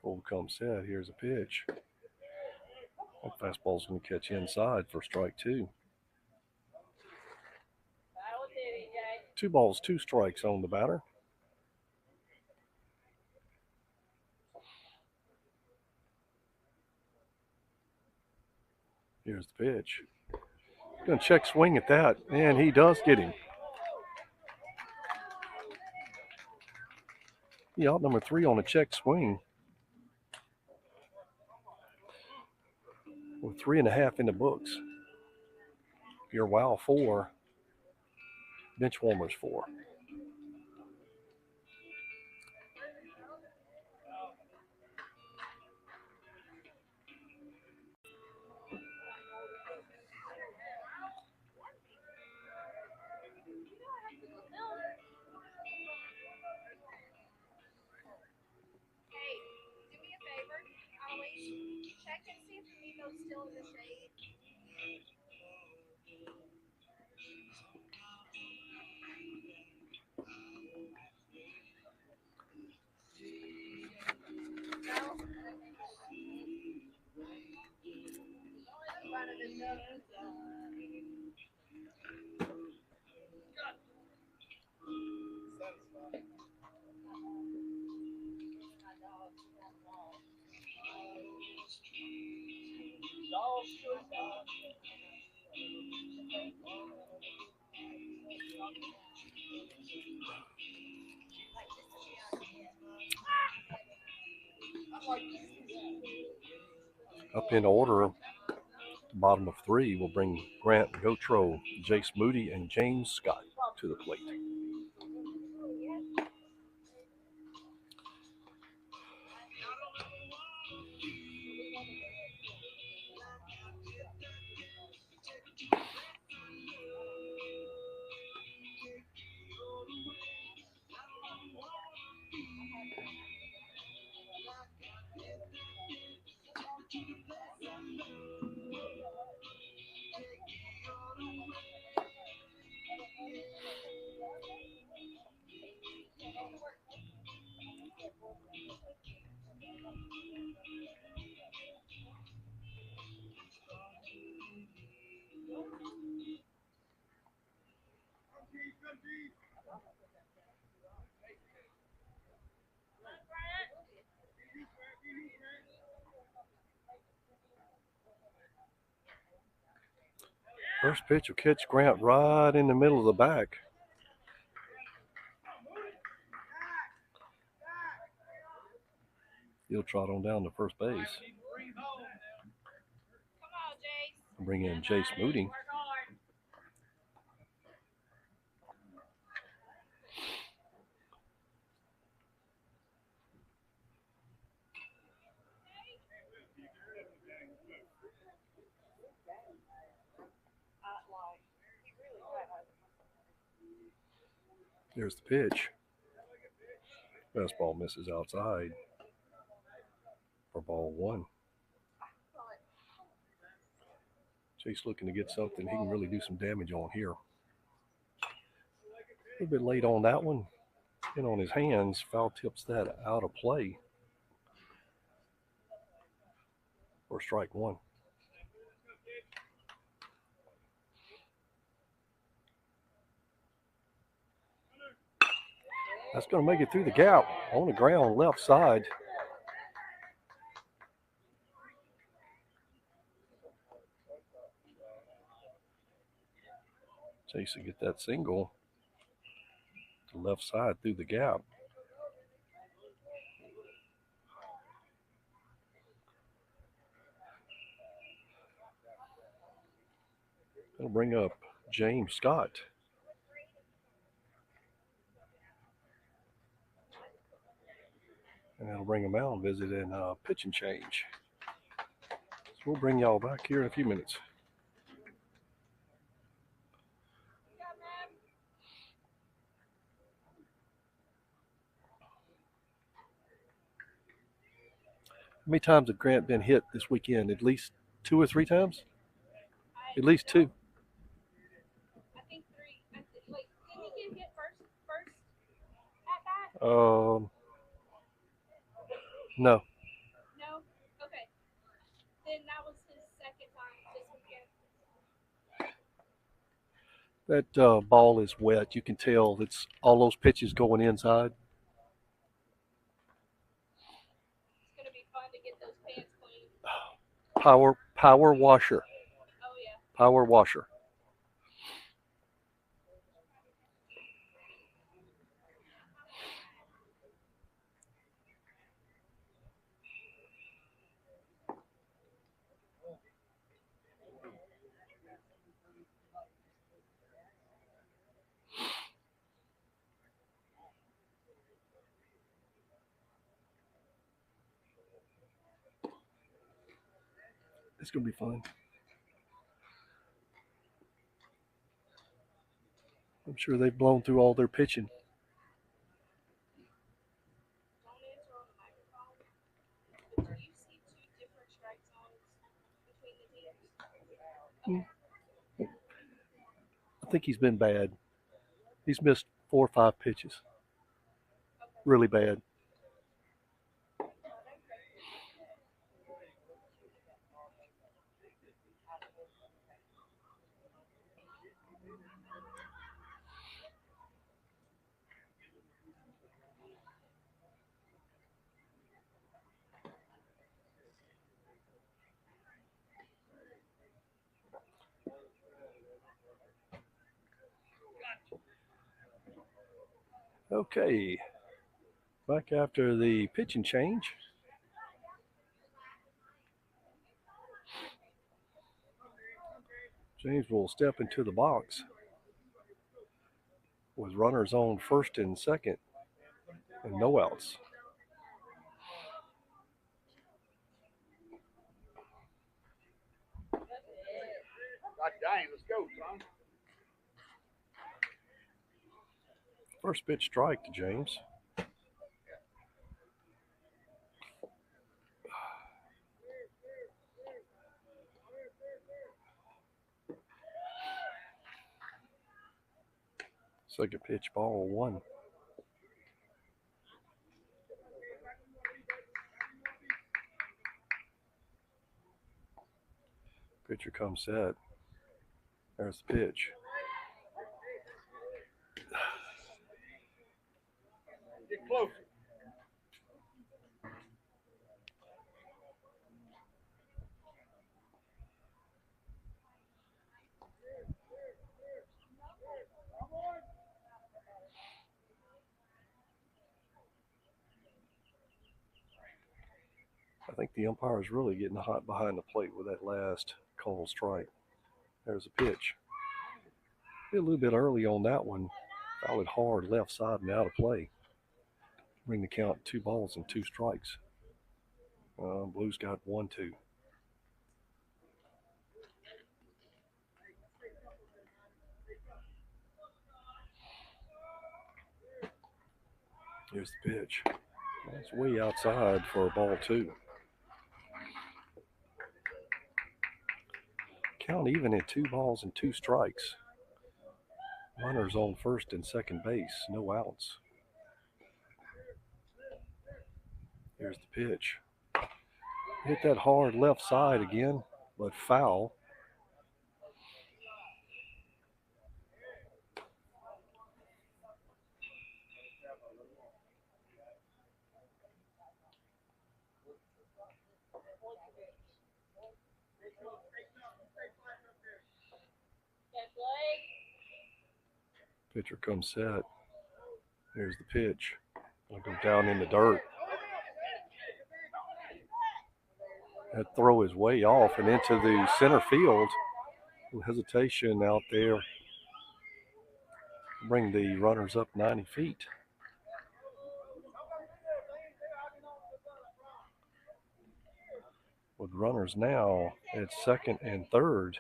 Cole comes set. Here's a pitch. That fastball's going to catch inside for strike 2. 2 balls, 2 strikes on the batter. Here's the pitch. Going to check swing at that, and he does get him. He out number 3 on a check swing. We're 3.5 in the books. Your wow 4, Benchwarmers 4. Hey, do me a favor. Always check and see if Nico's still in the shade. No? Running his nose. Up in order, bottom of 3 will bring Grant Gotro, Jace Moody, and James Scott to the plate. First pitch will catch Grant right in the middle of the back. He'll trot on down to first base. Come on, Jace. Bring in Jace Moody. Work hard. There's the pitch. Fastball misses outside for ball 1. Chase looking to get something he can really do some damage on here. A little bit late on that one. And on his hands, foul tips that out of play for strike 1. That's going to make it through the gap on the ground left side. Chase to get that single to left side through the gap. It'll bring up James Scott. And that'll bring him out and visit in pitch and change. So we'll bring y'all back here in a few minutes. How many times have Grant been hit this weekend? At least 2 or 3 times? At least 2. I think 3. Wait, didn't he get hit first at bat? No. No? Okay. Then that was his second time this weekend. That ball is wet. You can tell it's all those pitches going inside. It's going to be fun to get those pants clean. Power washer. Oh, yeah. Power washer. It's going to be fun. I'm sure they've blown through all their pitching. Don't answer on the microphone. But do you see two different strike zones between the teams? I think he's been bad. He's missed 4 or 5 pitches. Really bad. Okay. Back after the pitching change. James will step into the box with runners on first and second and no outs. Dang, let's go, son. First pitch strike to James. Second pitch, ball 1. Pitcher comes set. There's the pitch. Get closer. I think the umpire is really getting hot behind the plate with that last called strike. There's a pitch. A little bit early on that one. Fouled it hard left side and out of play. Bring the count 2 balls and 2 strikes. Blues got 1-2. Here's the pitch. That's way outside for ball 2. Count even at 2 balls and 2 strikes. Runners on first and second base, no outs. Here's the pitch. Hit that hard left side again, but foul. Pitcher comes set. Here's the pitch. It'll go down in the dirt. That throw is way off and into the center field. A little hesitation out there. Bring the runners up 90 feet. With runners now at second and third.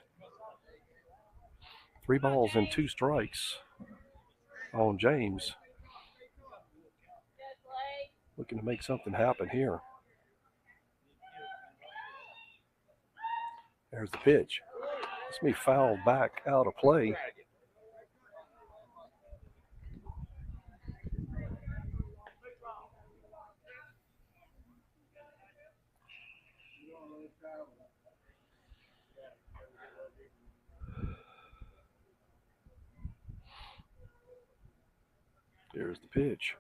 3 balls and 2 strikes on James. Looking to make something happen here. There's the pitch. It's me fouled back out of play. Here's the pitch.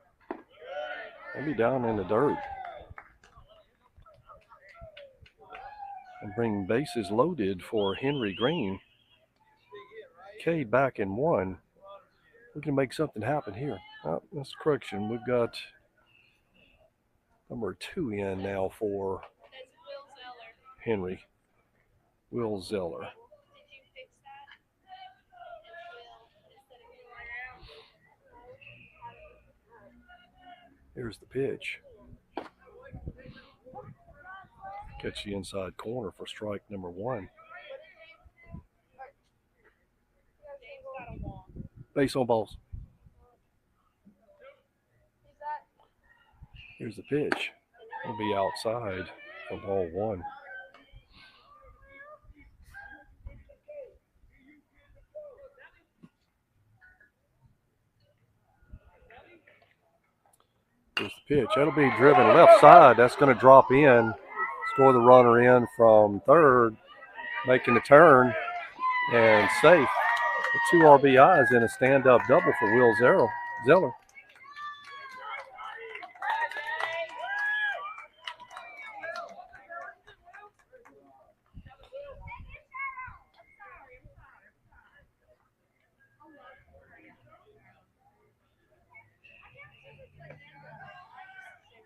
Maybe down in the dirt. And bring bases loaded for Henry Green. K back in 1. We can make something happen here. Oh, that's a correction. We've got number 2 in now for Henry. Will Zeller. Did you fix that? Here's the pitch. Catch the inside corner for strike number 1. Base on balls. Here's the pitch. It'll be outside for ball 1. Here's the pitch. That'll be driven left side. That's going to drop in. Score the runner in from third, making the turn, and safe. The 2 RBIs in a stand-up double for Will Zeller.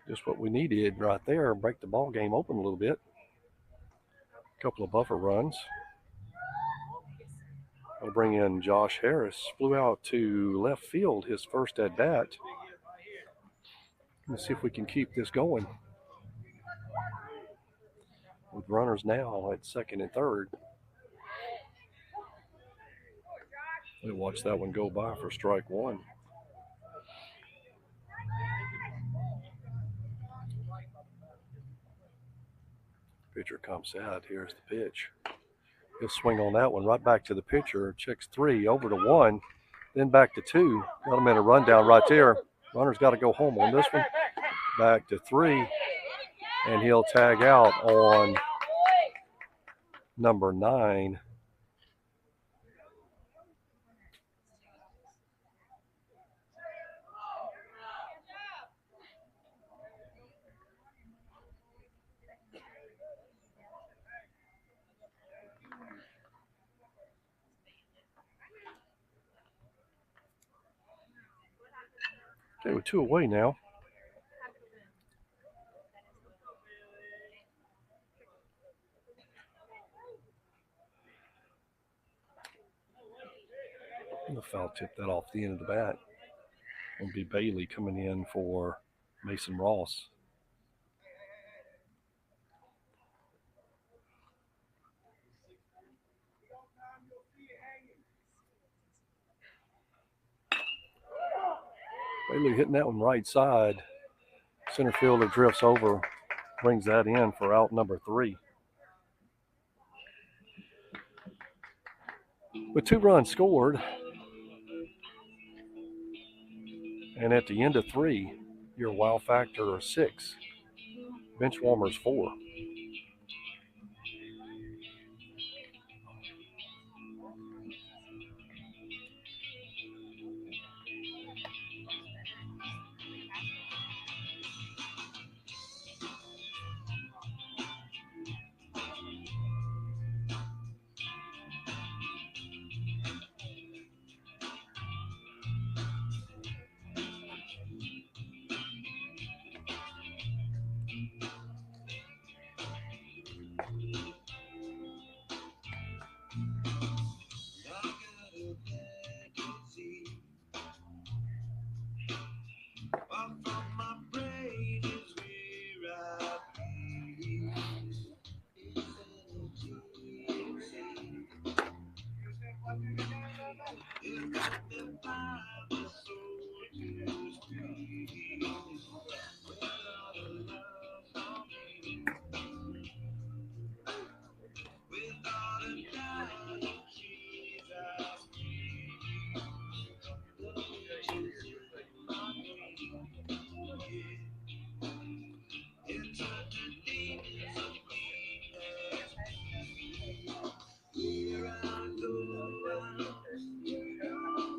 Just what we needed right there. Break the ball game open a little bit. A couple of buffer runs. I'll bring in Josh Harris. Flew out to left field his first at bat. Let's see if we can keep this going. With runners now at second and third. We'll watch that one go by for strike 1. Pitcher comes out. Here's the pitch. He'll swing on that one right back to the pitcher. Checks 3 over to 1, then back to 2. Got him in a rundown right there. Runner's got to go home on this one. Back to 3, and he'll tag out on number 9. Okay, we're 2 away now. The foul tip that off the end of the bat. It'll be Bailey coming in for Mason Ross. Bailey hitting that one right side. Center fielder drifts over, brings that in for out number 3. With 2 runs scored, and at the end of 3, your wow factor 6. Benchwarmers 4.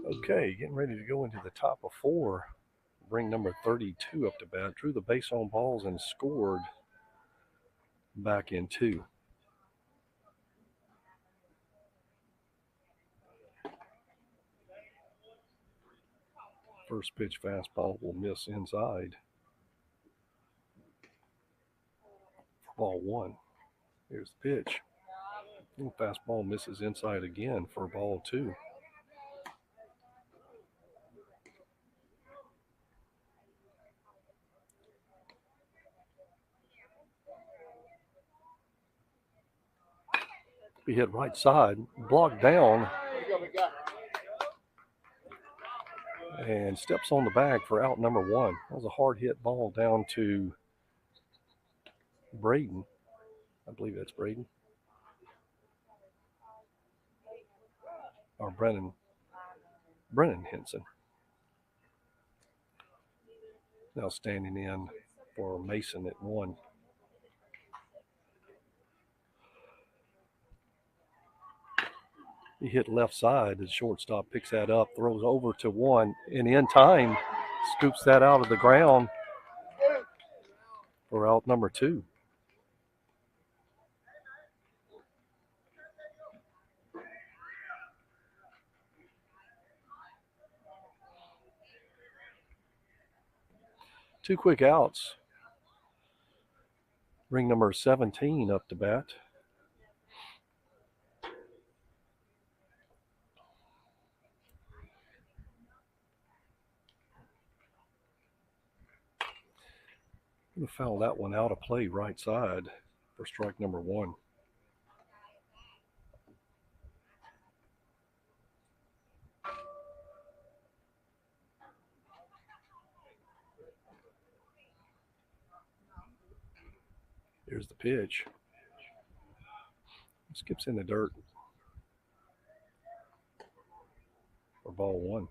Okay, getting ready to go into the top of 4. Bring number 32 up to bat. Drew the base on balls and scored back in 2. First pitch fastball will miss inside. For ball 1. Here's the pitch. And fastball misses inside again for ball 2. Be hit right side, blocked down, and steps on the bag for out number 1. That was a hard hit ball down to Braden. I believe that's Braden. Or Brennan Henson. Now standing in for Mason at 1. He hit left side. The shortstop picks that up, throws over to 1, and in time, scoops that out of the ground for out number 2. Two quick outs. Bring number 17 up to bat. Going to foul that one out of play right side for strike number 1. Here's the pitch. Skips in the dirt for ball 1.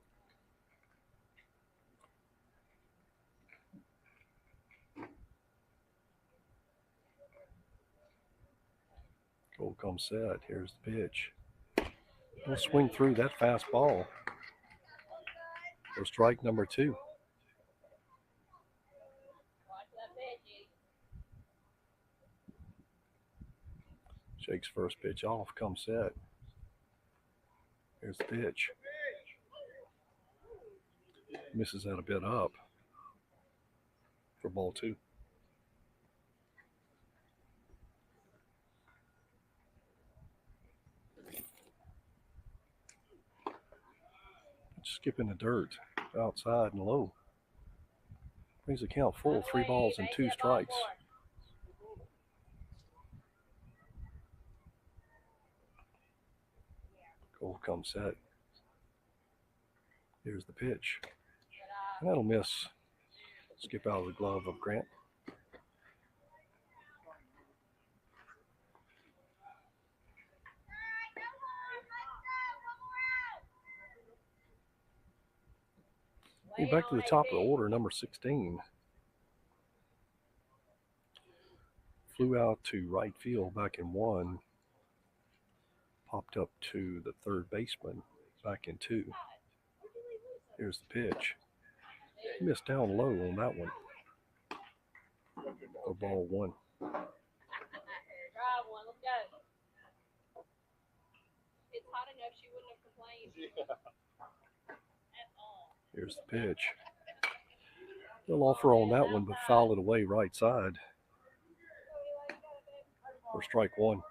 Goal comes set. Here's the pitch. He'll swing through that fastball for strike number 2. Shakes first pitch off, comes set. Here's the pitch. Misses that a bit up for ball 2. Skipping the dirt outside and low. Brings the count full, 3 balls and 2 strikes. Goal comes set. Here's the pitch. And that'll miss. Skip out of the glove of Grant. Back to the top of the order, number 16. Flew out to right field back in 1. Popped up to the third baseman back in 2. Here's the pitch. Missed down low on that one for ball 1. It's hot enough she wouldn't have complained. Here's the pitch. They'll offer on that one, but foul it away right side for strike 1.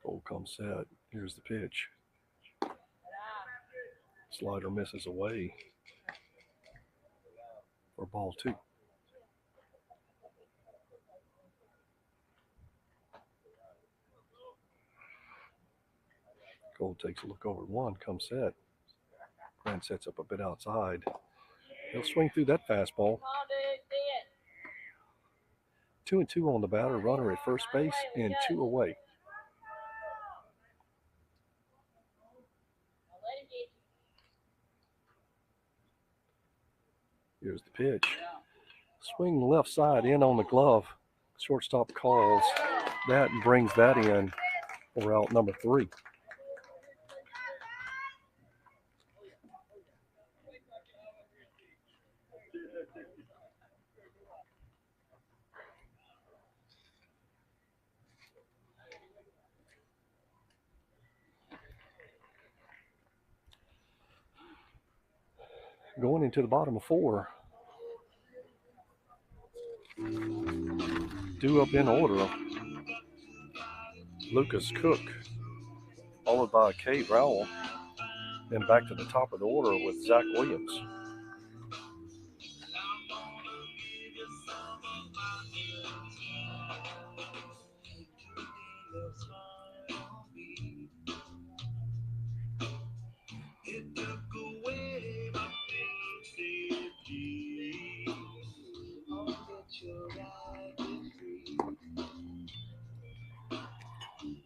Goal comes set. Here's the pitch. Slider misses away for ball 2. Gold takes a look over at 1, comes set. Grant sets up a bit outside. He'll swing through that fastball. 2-2 on the batter, runner at first base, and 2 away. Here's the pitch. Swing left side in on the glove. Shortstop calls that and brings that in for out number 3. Going into the bottom of 4. Due up in order. Lucas Cook, followed by Kate Rowell. And back to the top of the order with Zach Williams. It took away my safety. I'll get you right and free.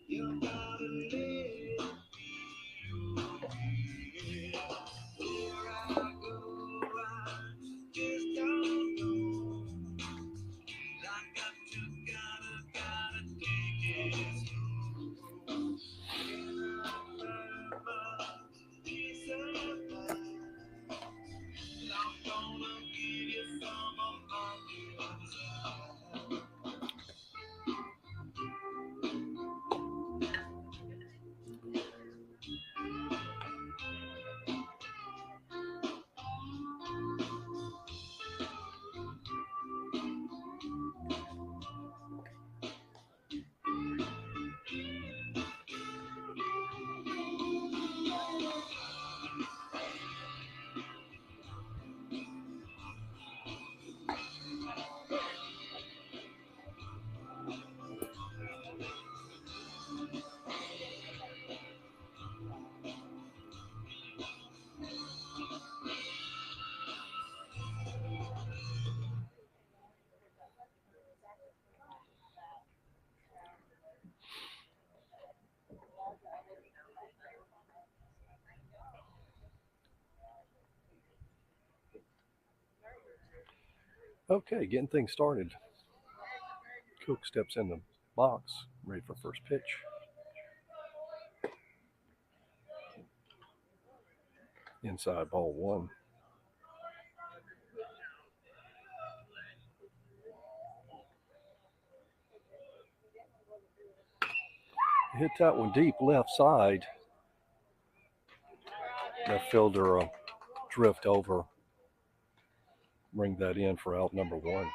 You gotta let it be. Where I go, I just don't know. I gotta take it slow. Can I find my peace of mind? I'm gonna give you some of my good time. Okay, getting things started. Cook steps in the box, ready for first pitch. Inside, ball one. Hit that one deep left side. Left fielder drift over. Bring that in for out number one.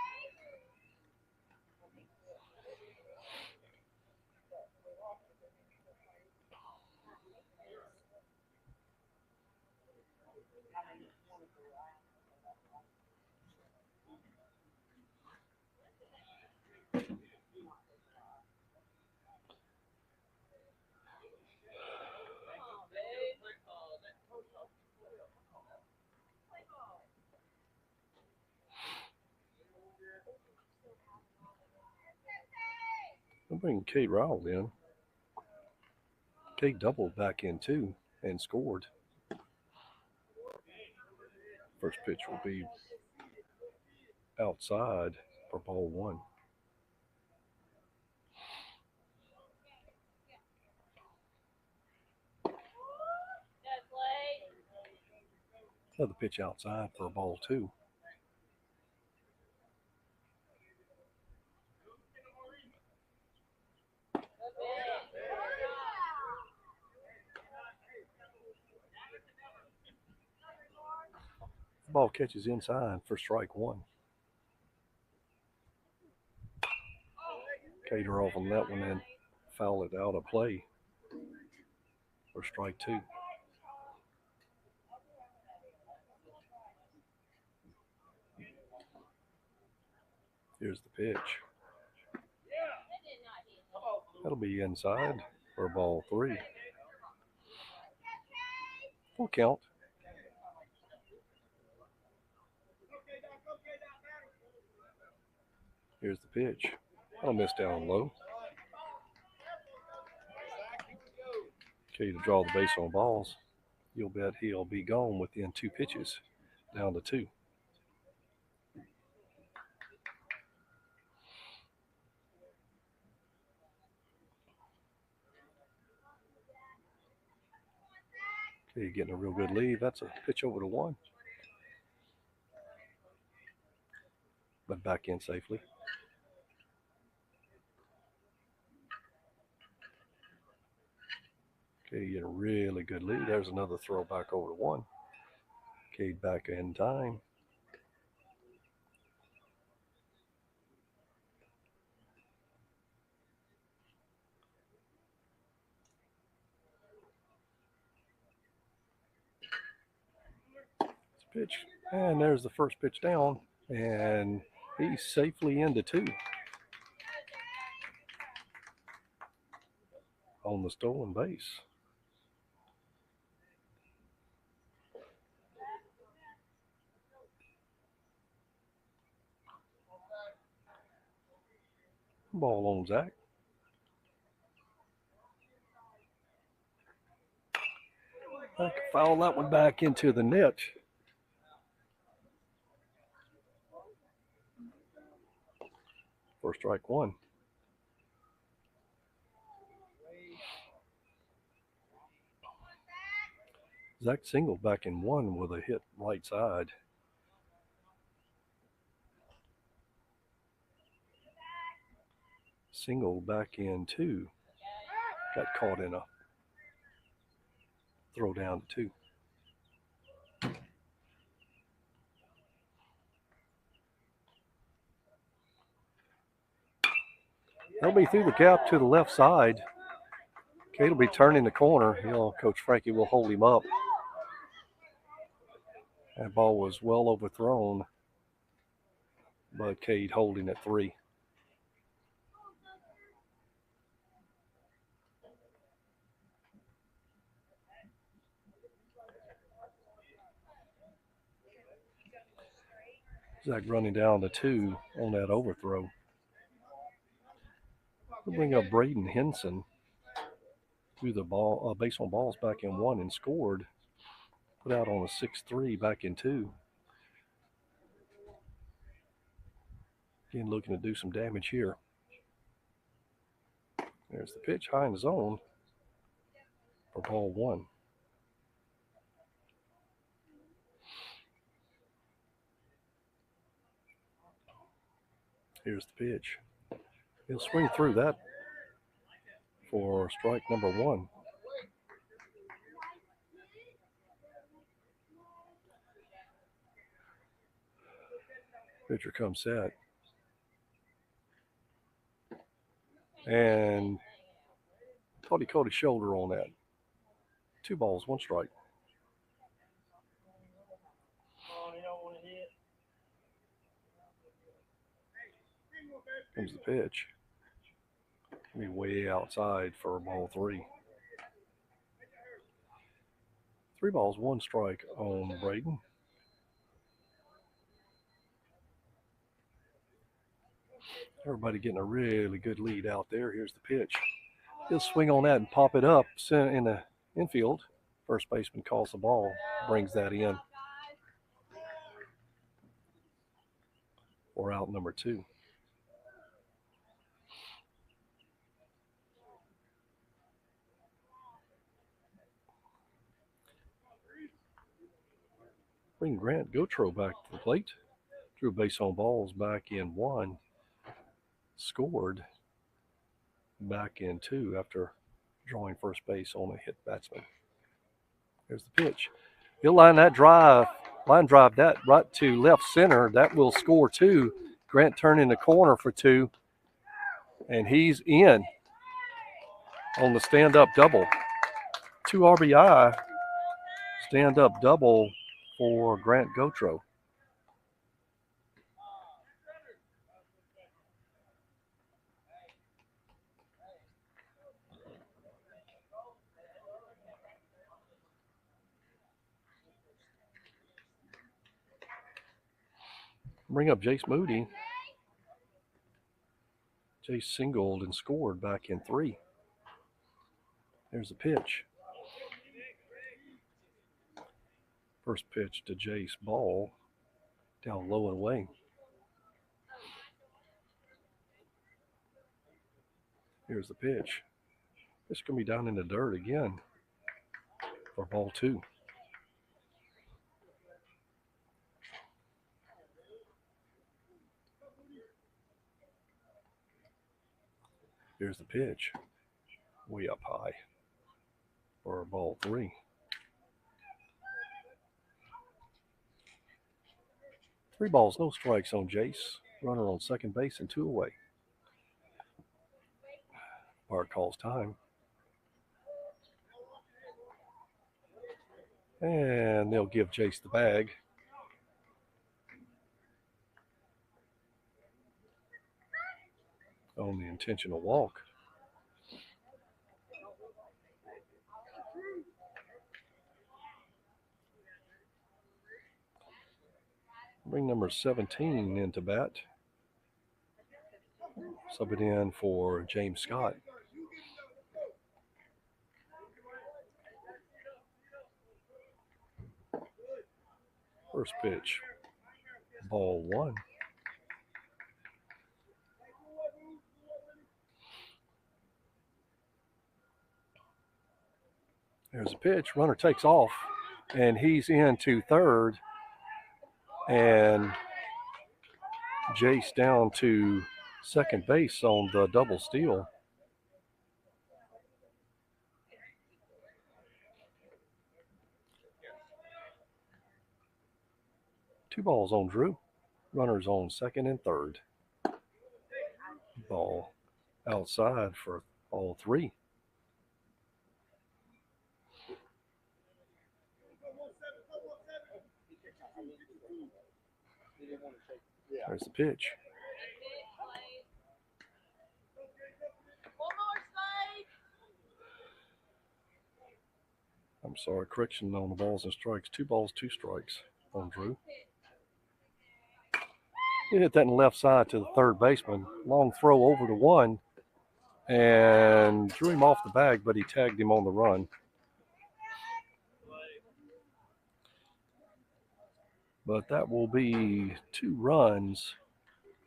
I'll bring Kate Rowell in. Kate doubled back in too and scored. First pitch will be outside for ball one. Another pitch outside for ball two. The ball catches inside for strike one. Cater off on that one and foul it out of play for strike two. Here's the pitch. That'll be inside for ball three. Full count. Here's the pitch. That'll miss down low. Okay, to draw the base on balls. You'll bet he'll be gone within two pitches, down to two. Okay, getting a real good lead. That's a pitch over to one. But back in safely. Okay, getting a really good lead. There's another throw back over to one. Cade back in time. Pitch, and there's the first pitch down, and he's safely into 2 on the stolen base. Ball on Zach. I can foul that one back into the net. For strike 1. Zach singled back in 1 with a hit right side. Single back in 2. Got caught in a throw down to 2. They'll be through the gap to the left side. Cade will be turning the corner. Coach Frankie will hold him up. That ball was well overthrown, but Cade holding at 3. Zach running down to 2 on that overthrow. We'll bring up Braden Henson. Threw the ball, base on balls back in 1 and scored. Put out on a 6-3 back in 2. Again, looking to do some damage here. There's the pitch, high in the zone for ball 1. Here's the pitch. He'll swing through that for strike number 1. Pitcher comes set. And thought he caught his shoulder on that. 2 balls, 1 strike. Comes the pitch. Be way outside for ball 3. 3 balls, 1 strike on Braden. Everybody getting a really good lead out there. Here's the pitch. He'll swing on that and pop it up in the infield. First baseman calls the ball, brings that in. For out number 2. Bring Grant Gautreau back to the plate. Drew base on balls back in 1. Scored back in 2 after drawing first base on a hit batsman. There's the pitch. He'll line drive that right to left center. That will score 2. Grant turning the corner for 2. And he's in on the stand-up double. 2 RBI stand-up double for Grant Gautreau. Bring up Jace Moody. Jace singled and scored back in 3. There's the pitch. First pitch to Jace, ball down low and away. Here's the pitch. It's going to be down in the dirt again for ball 2. Here's the pitch. Way up high for ball 3. 3 balls, no strikes on Jace. Runner on second base and 2 away. Bart calls time. And they'll give Jace the bag. on the intentional walk. Bring number 17 into bat. Sub it in for James Scott. First pitch, ball one. There's a pitch, runner takes off, and he's into third, and Jace down to second base on the double steal. Two balls on Drew. Runners on second and third. Ball outside for all three. There's the pitch. I'm sorry, correction on the balls and strikes. 2 balls, 2 strikes on Drew. He hit that in the left side to the third baseman. Long throw over to one and drew him off the bag, but he tagged him on the run. But that will be 2 runs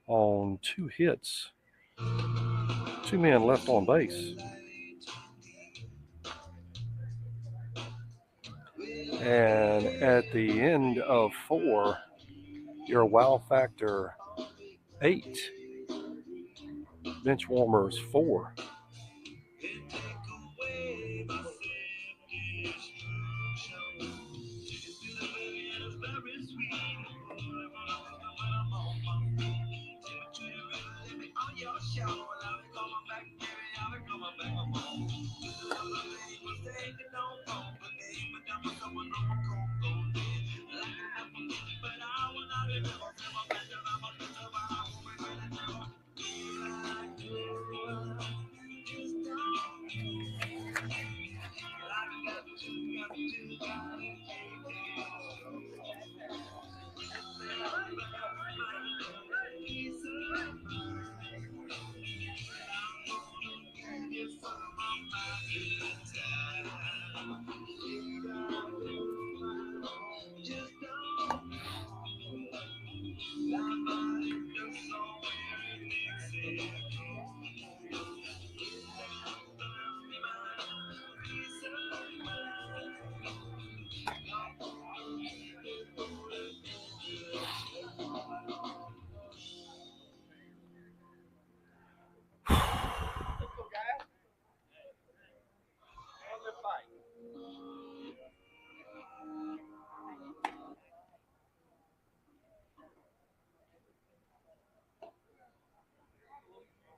on 2 hits. 2 men left on base. And at the end of 4, your wow factor 8. Benchwarmers 4.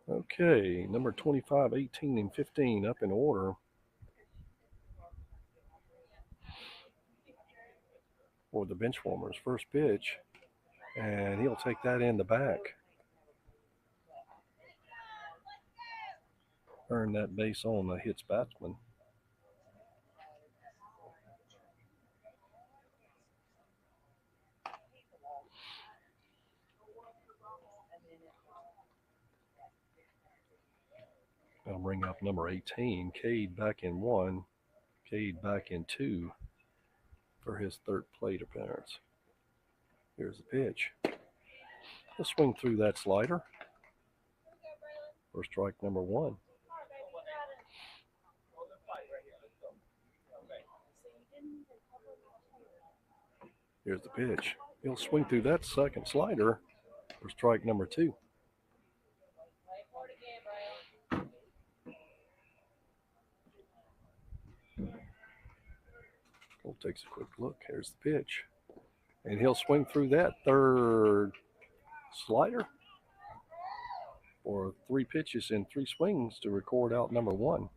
Okay, number 25, 18, and 15 up in order for the Benchwarmers. First pitch, and he'll take that in the back. Earn that base on the hits batsman. I'll bring up number 18, Cade back in 1, Cade back in 2 for his third plate appearance. Here's the pitch. He'll swing through that slider for strike number 1. Here's the pitch. He'll swing through that second slider for strike number 2. Cole takes a quick look. Here's the pitch. And he'll swing through that third slider for 3 pitches and 3 swings to record out number 1.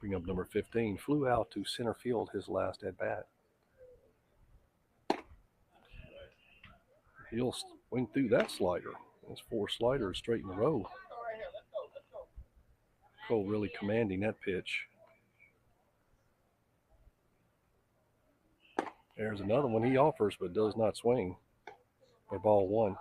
Bring up number 15. Flew out to center field his last at bat. He'll swing through that slider. That's 4 sliders straight in a row. Cole really commanding that pitch. There's another one he offers but does not swing for ball 1.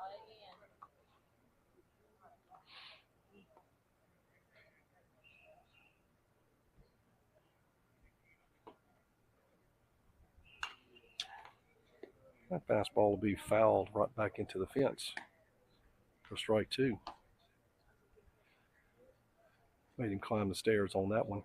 That fastball will be fouled right back into the fence for strike 2. Made him climb the stairs on that one.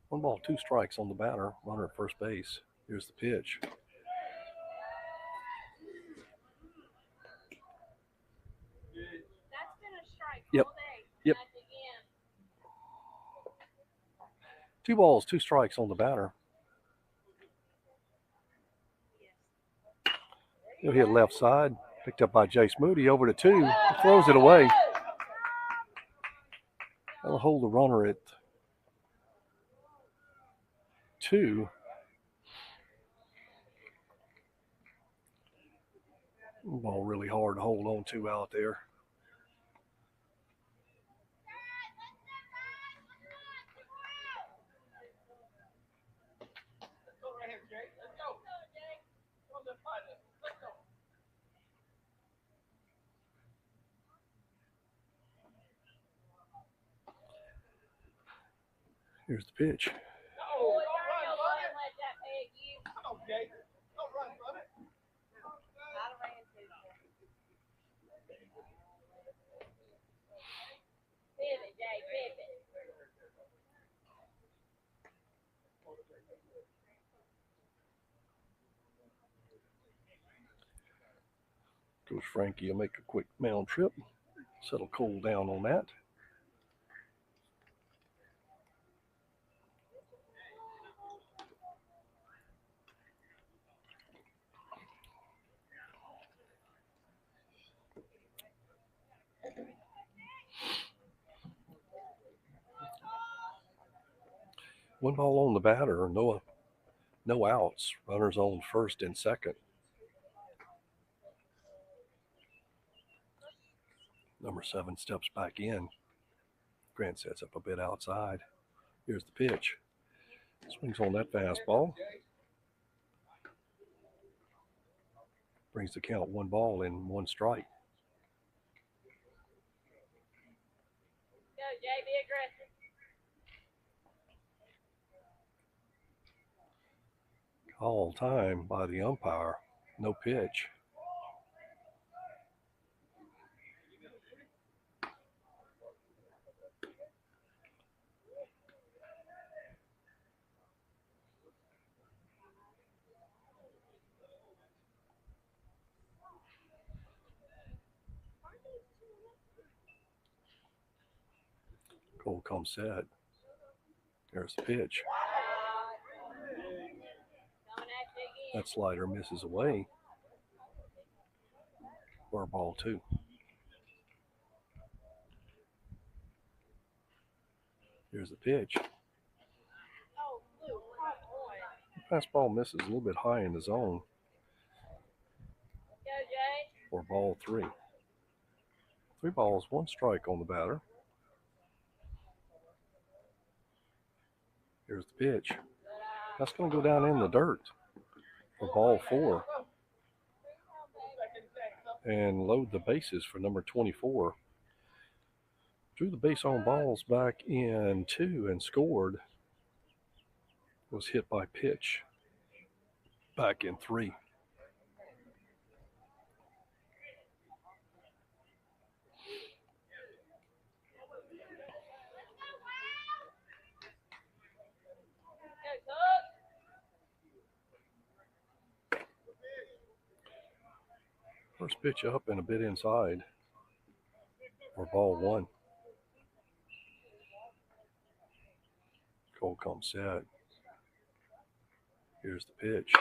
1 ball, 2 strikes on the batter. Runner at first base. Here's the pitch. That's been a strike Yep. all day. Yep. 2 balls, 2 strikes on the batter. He'll hit left side. Picked up by Jace Moody over to 2. He throws it away. That'll hold the runner at 2. Ball really hard to hold on to out there. Here's the pitch. Coach Frankie will make a quick mound trip. Settle Cole down on that. One ball on the batter, no outs. Runners on first and second. Number 7 steps back in. Grant sets up a bit outside. Here's the pitch. Swings on that fastball. Brings the count 1 ball and 1 strike. Go, Jay, be aggressive. Call time by the umpire. No pitch. Cole comes set. There's the pitch. That slider misses away for ball 2. Here's the pitch. The fastball misses a little bit high in the zone for ball 3. 3 balls, 1 strike on the batter. Here's the pitch. That's going to go down in the dirt for ball 4. And load the bases for number 24. Drew the base on balls back in 2 and scored. Was hit by pitch back in 3. First pitch up and a bit inside for ball 1. Cole comes set. Here's the pitch.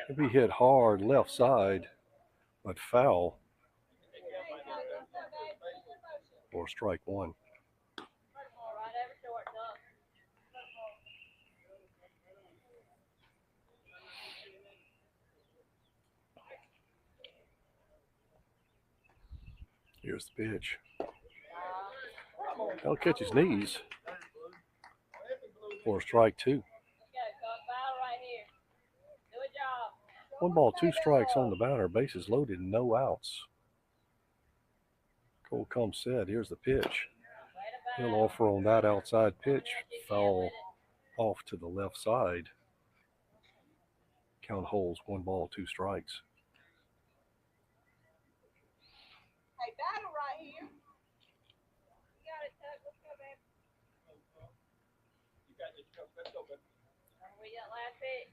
It'll be hit hard left side, but foul. for strike one. Here's the pitch. That'll catch his knees for strike two. 1 ball, 2 strikes on the batter. Bases loaded, no outs. Cole comes set. Here's the pitch. He'll offer on that outside pitch. Foul off to the left side. Count holds 1 ball, 2 strikes. Hey, battle right here. You got it, Tug. Let's go, babe. You got it. Let's go, baby. We got last pitch.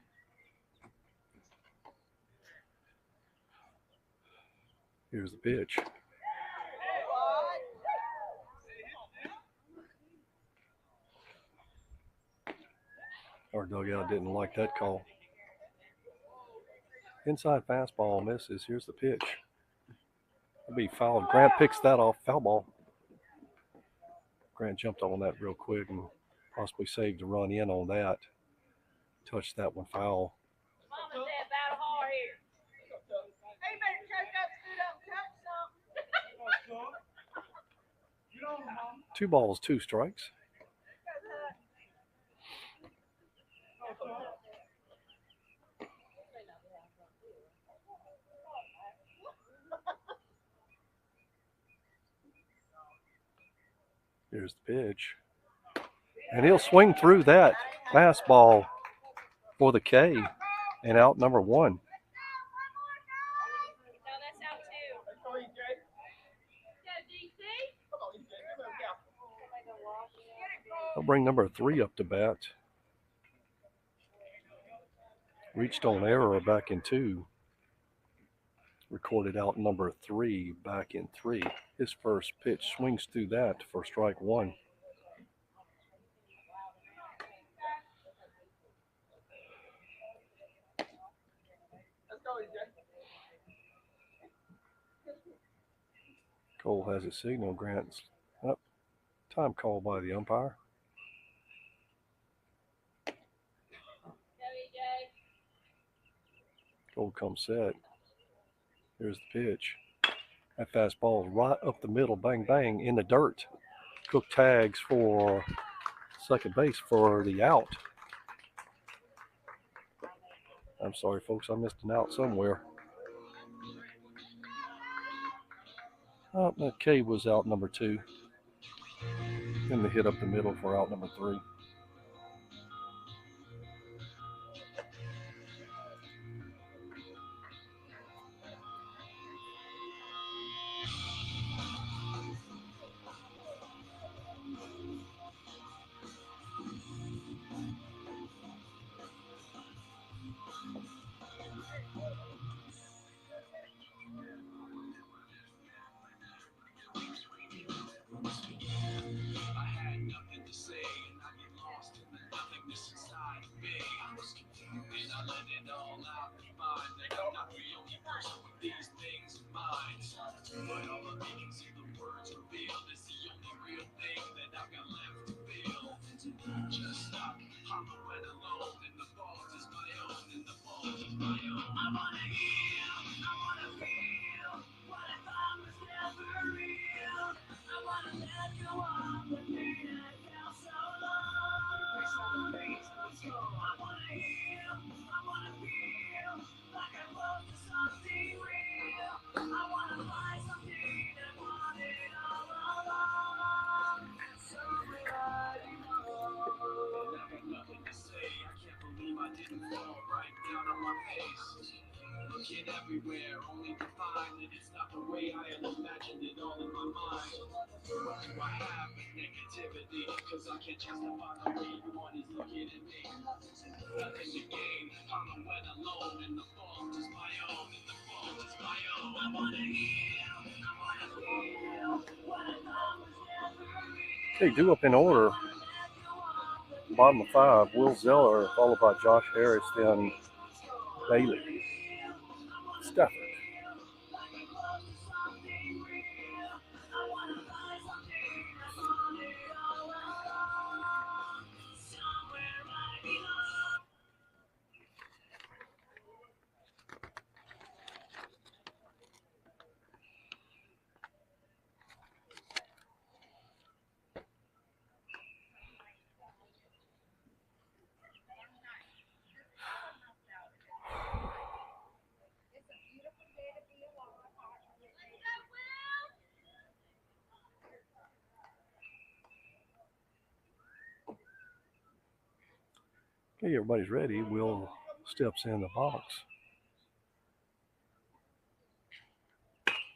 Here's the pitch. Our dugout didn't like that call. Inside fastball misses. Here's the pitch. It'll be fouled. Grant picks that off. Foul ball. Grant jumped on that real quick and possibly saved a run in on that. Touched that one foul. Mama said battle hard here. Hey, you better choke up, scoot up, and touch something. 2 balls, 2 strikes. Here's the pitch. And he'll swing through that fastball for the K and out number 1. No, that's out two. Let's go, EJ. Go, DC. Come on, EJ. Give him a gap. They'll bring number 3 up to bat. Reached on error back in 2. Recorded out number 3 back in 3. His first pitch swings through that for strike 1. Let's go, EJ. Cole has a signal. Grant's up. Time called by the umpire. Go, EJ. Cole comes set. Here's the pitch. That fastball is right up the middle, bang, bang, in the dirt. Cook tags for second base for the out. I'm sorry, folks, I missed an out somewhere. Oh, that K was out number 2. And the hit up the middle for out number 3. Everywhere, only to find that it's not the way I had imagined it all in my mind. What do I have with negativity? Cause I can't justify the way everyone is looking at me. Nothing to gain, I'm went alone, and the fault is my own, and the fault is my own. I wanna heal, I wanna feel what I thought was never real. Okay, due up in order. Bottom of 5, Will Zeller, followed by Josh Harris, then Bailey. Stafford. Okay, everybody's ready. Will steps in the box.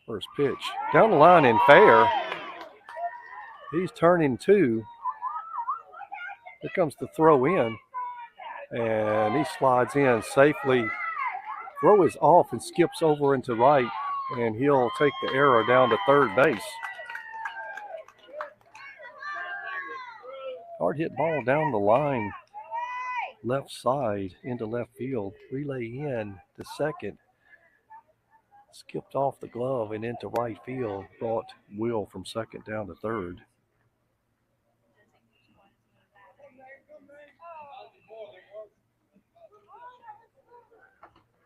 First pitch. Down the line and fair. He's turning two. Here comes the throw in. And he slides in safely. Throw is off and skips over into right. And he'll take the error down to third base. Hard hit ball down the line. Left side into left field. Relay in to second. Skipped off the glove and into right field. Brought Will from second down to third.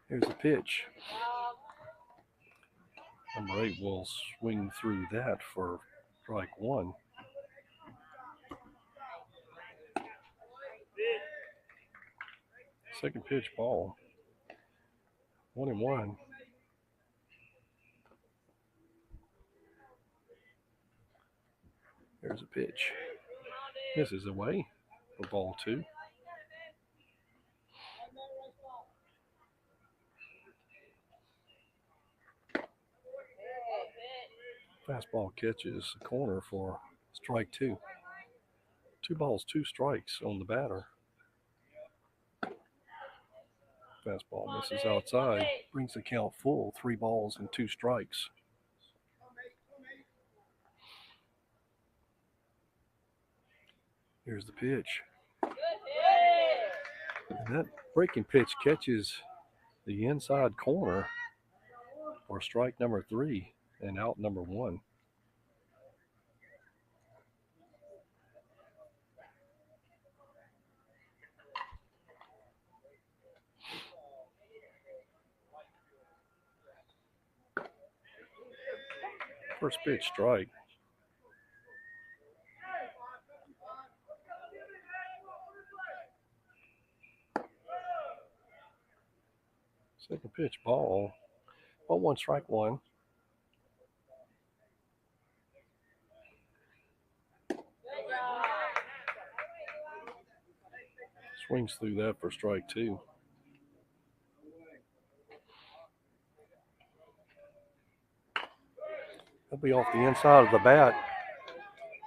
Here's the pitch. Number 8 will swing through that for strike one. Second pitch ball. 1-1. There's a pitch. Misses away for ball 2. Fastball catches the corner for strike 2. 2 balls, 2 strikes on the batter. Fastball misses outside. Brings the count full. 3 balls and 2 strikes. Here's the pitch. And that breaking pitch catches the inside corner for strike number 3 and out number 1. First pitch strike. Second pitch ball. 1 strike 1. Swings through that for strike 2. He'll be off the inside of the bat.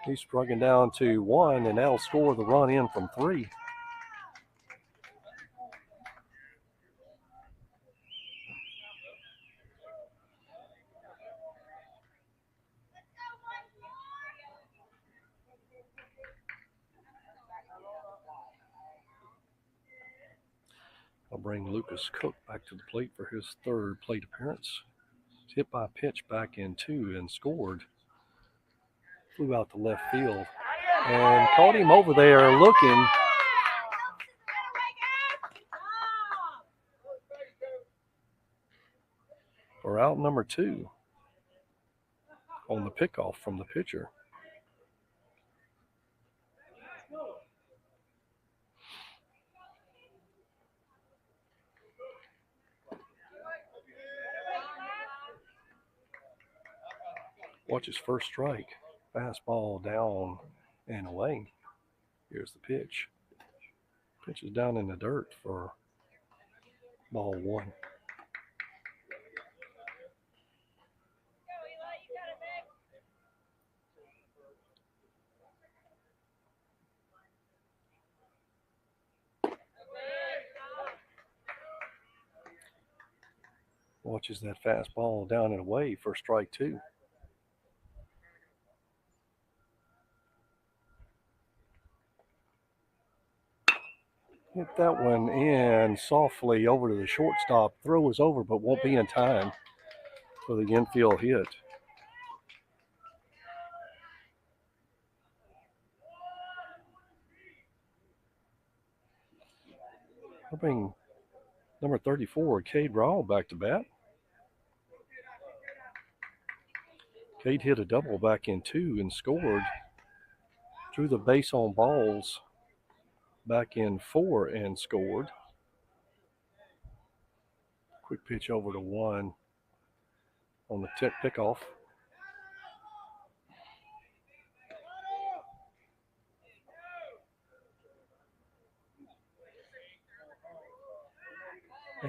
He's struggling down to 1, and that'll score the run in from 3. I'll bring Lucas Cook back to the plate for his 3rd plate appearance. He's hit by a pitch back in 2 and scored. Flew out to left field and caught him over there looking. For out number 2 on the pickoff from the pitcher. Watch his first strike. Fastball down and away. Here's the pitch. Pitch is down in the dirt for ball 1. Watches that fastball down and away for strike 2. Hit that one in softly over to the shortstop. Throw is over, but won't be in time for the infield hit. I'll bring number 34, Cade Rawl, back to bat. Cade hit a double back in 2 and scored. Drew the base on balls back in 4 and scored. Quick pitch over to 1 on the tip pickoff.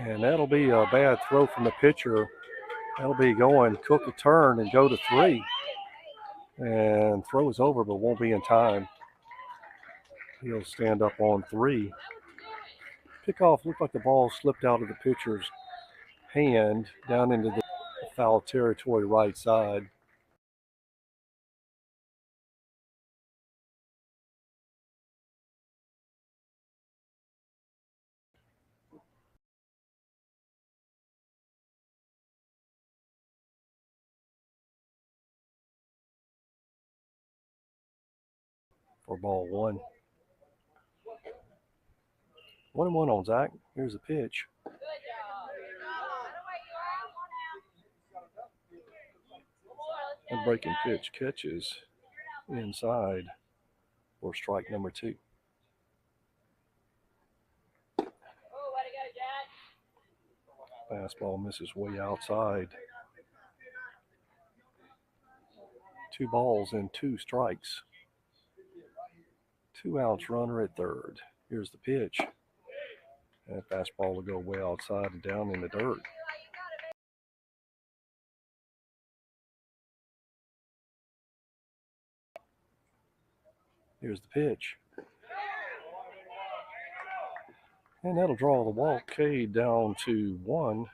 And that'll be a bad throw from the pitcher. That'll be going Cook a turn and go to 3. And throw is over, but won't be in time. He'll stand up on 3. Pickoff looked like the ball slipped out of the pitcher's hand down into the foul territory right side. For ball 1. 1-1 on Zach. Here's the pitch. And breaking pitch catches inside for strike number 2. Fastball misses way outside. 2 balls and 2 strikes. 2 outs, runner at third. Here's the pitch. And fastball will go way outside and down in the dirt. Here's the pitch. And that'll draw the walk. Cade down to 1.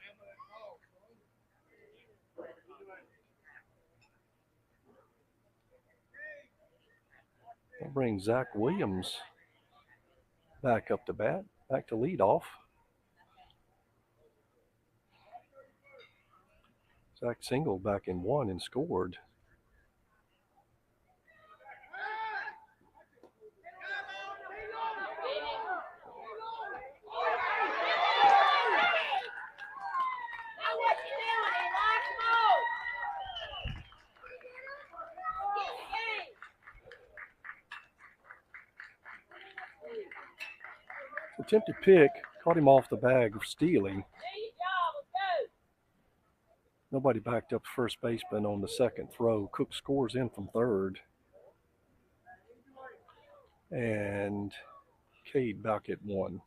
That'll bring Zach Williams back up to bat, back to lead off. Zach singled back in 1 and scored. Attempted pick, caught him off the bag of stealing. Nobody backed up first baseman on the second throw. Cook scores in from third. And Cade back at 1.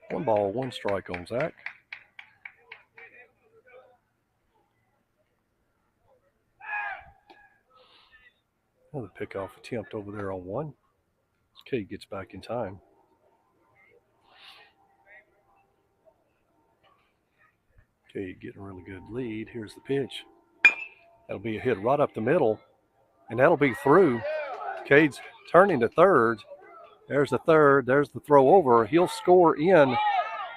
One ball, 1 strike on Zach. Another pickoff attempt over there on 1. Cade gets back in time. Cade getting a really good lead. Here's the pitch. That'll be a hit right up the middle, and that'll be through. Cade's turning to third. There's the third. There's the throw over. He'll score in.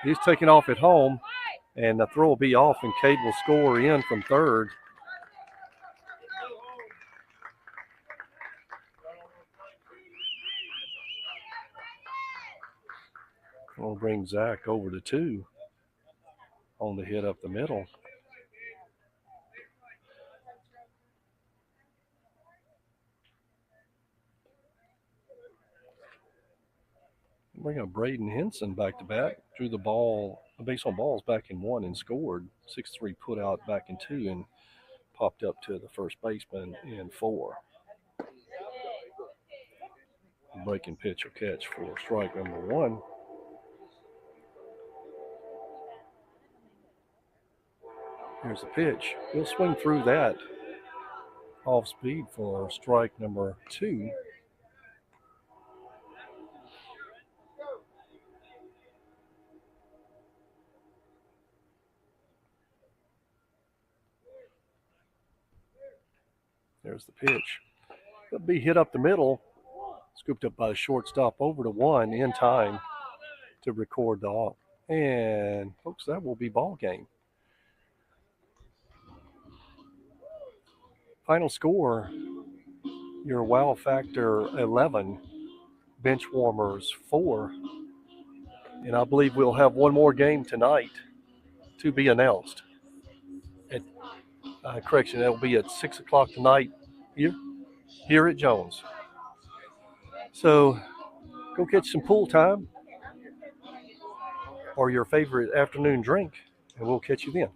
He's taking off at home, and the throw will be off, and Cade will score in from third. We'll bring Zach over to 2 on the hit up the middle. Bring up Braden Henson back to bat. Drew the base on balls back in 1 and scored. 6-3 put out back in 2 and popped up to the first baseman in 4. Breaking pitch or catch for strike number 1. Here's the pitch. He'll swing through that. Off speed for strike number 2. There's the pitch. It'll be hit up the middle. Scooped up by the shortstop over to 1 in time to record the off. And, folks, that will be ball game. Final score, your Wow Factor 11, Benchwarmers 4. And I believe we'll have one more game tonight to be announced. Correction, that will be at 6 o'clock tonight here at Jones. So go catch some pool time. or your favorite afternoon drink, and we'll catch you then.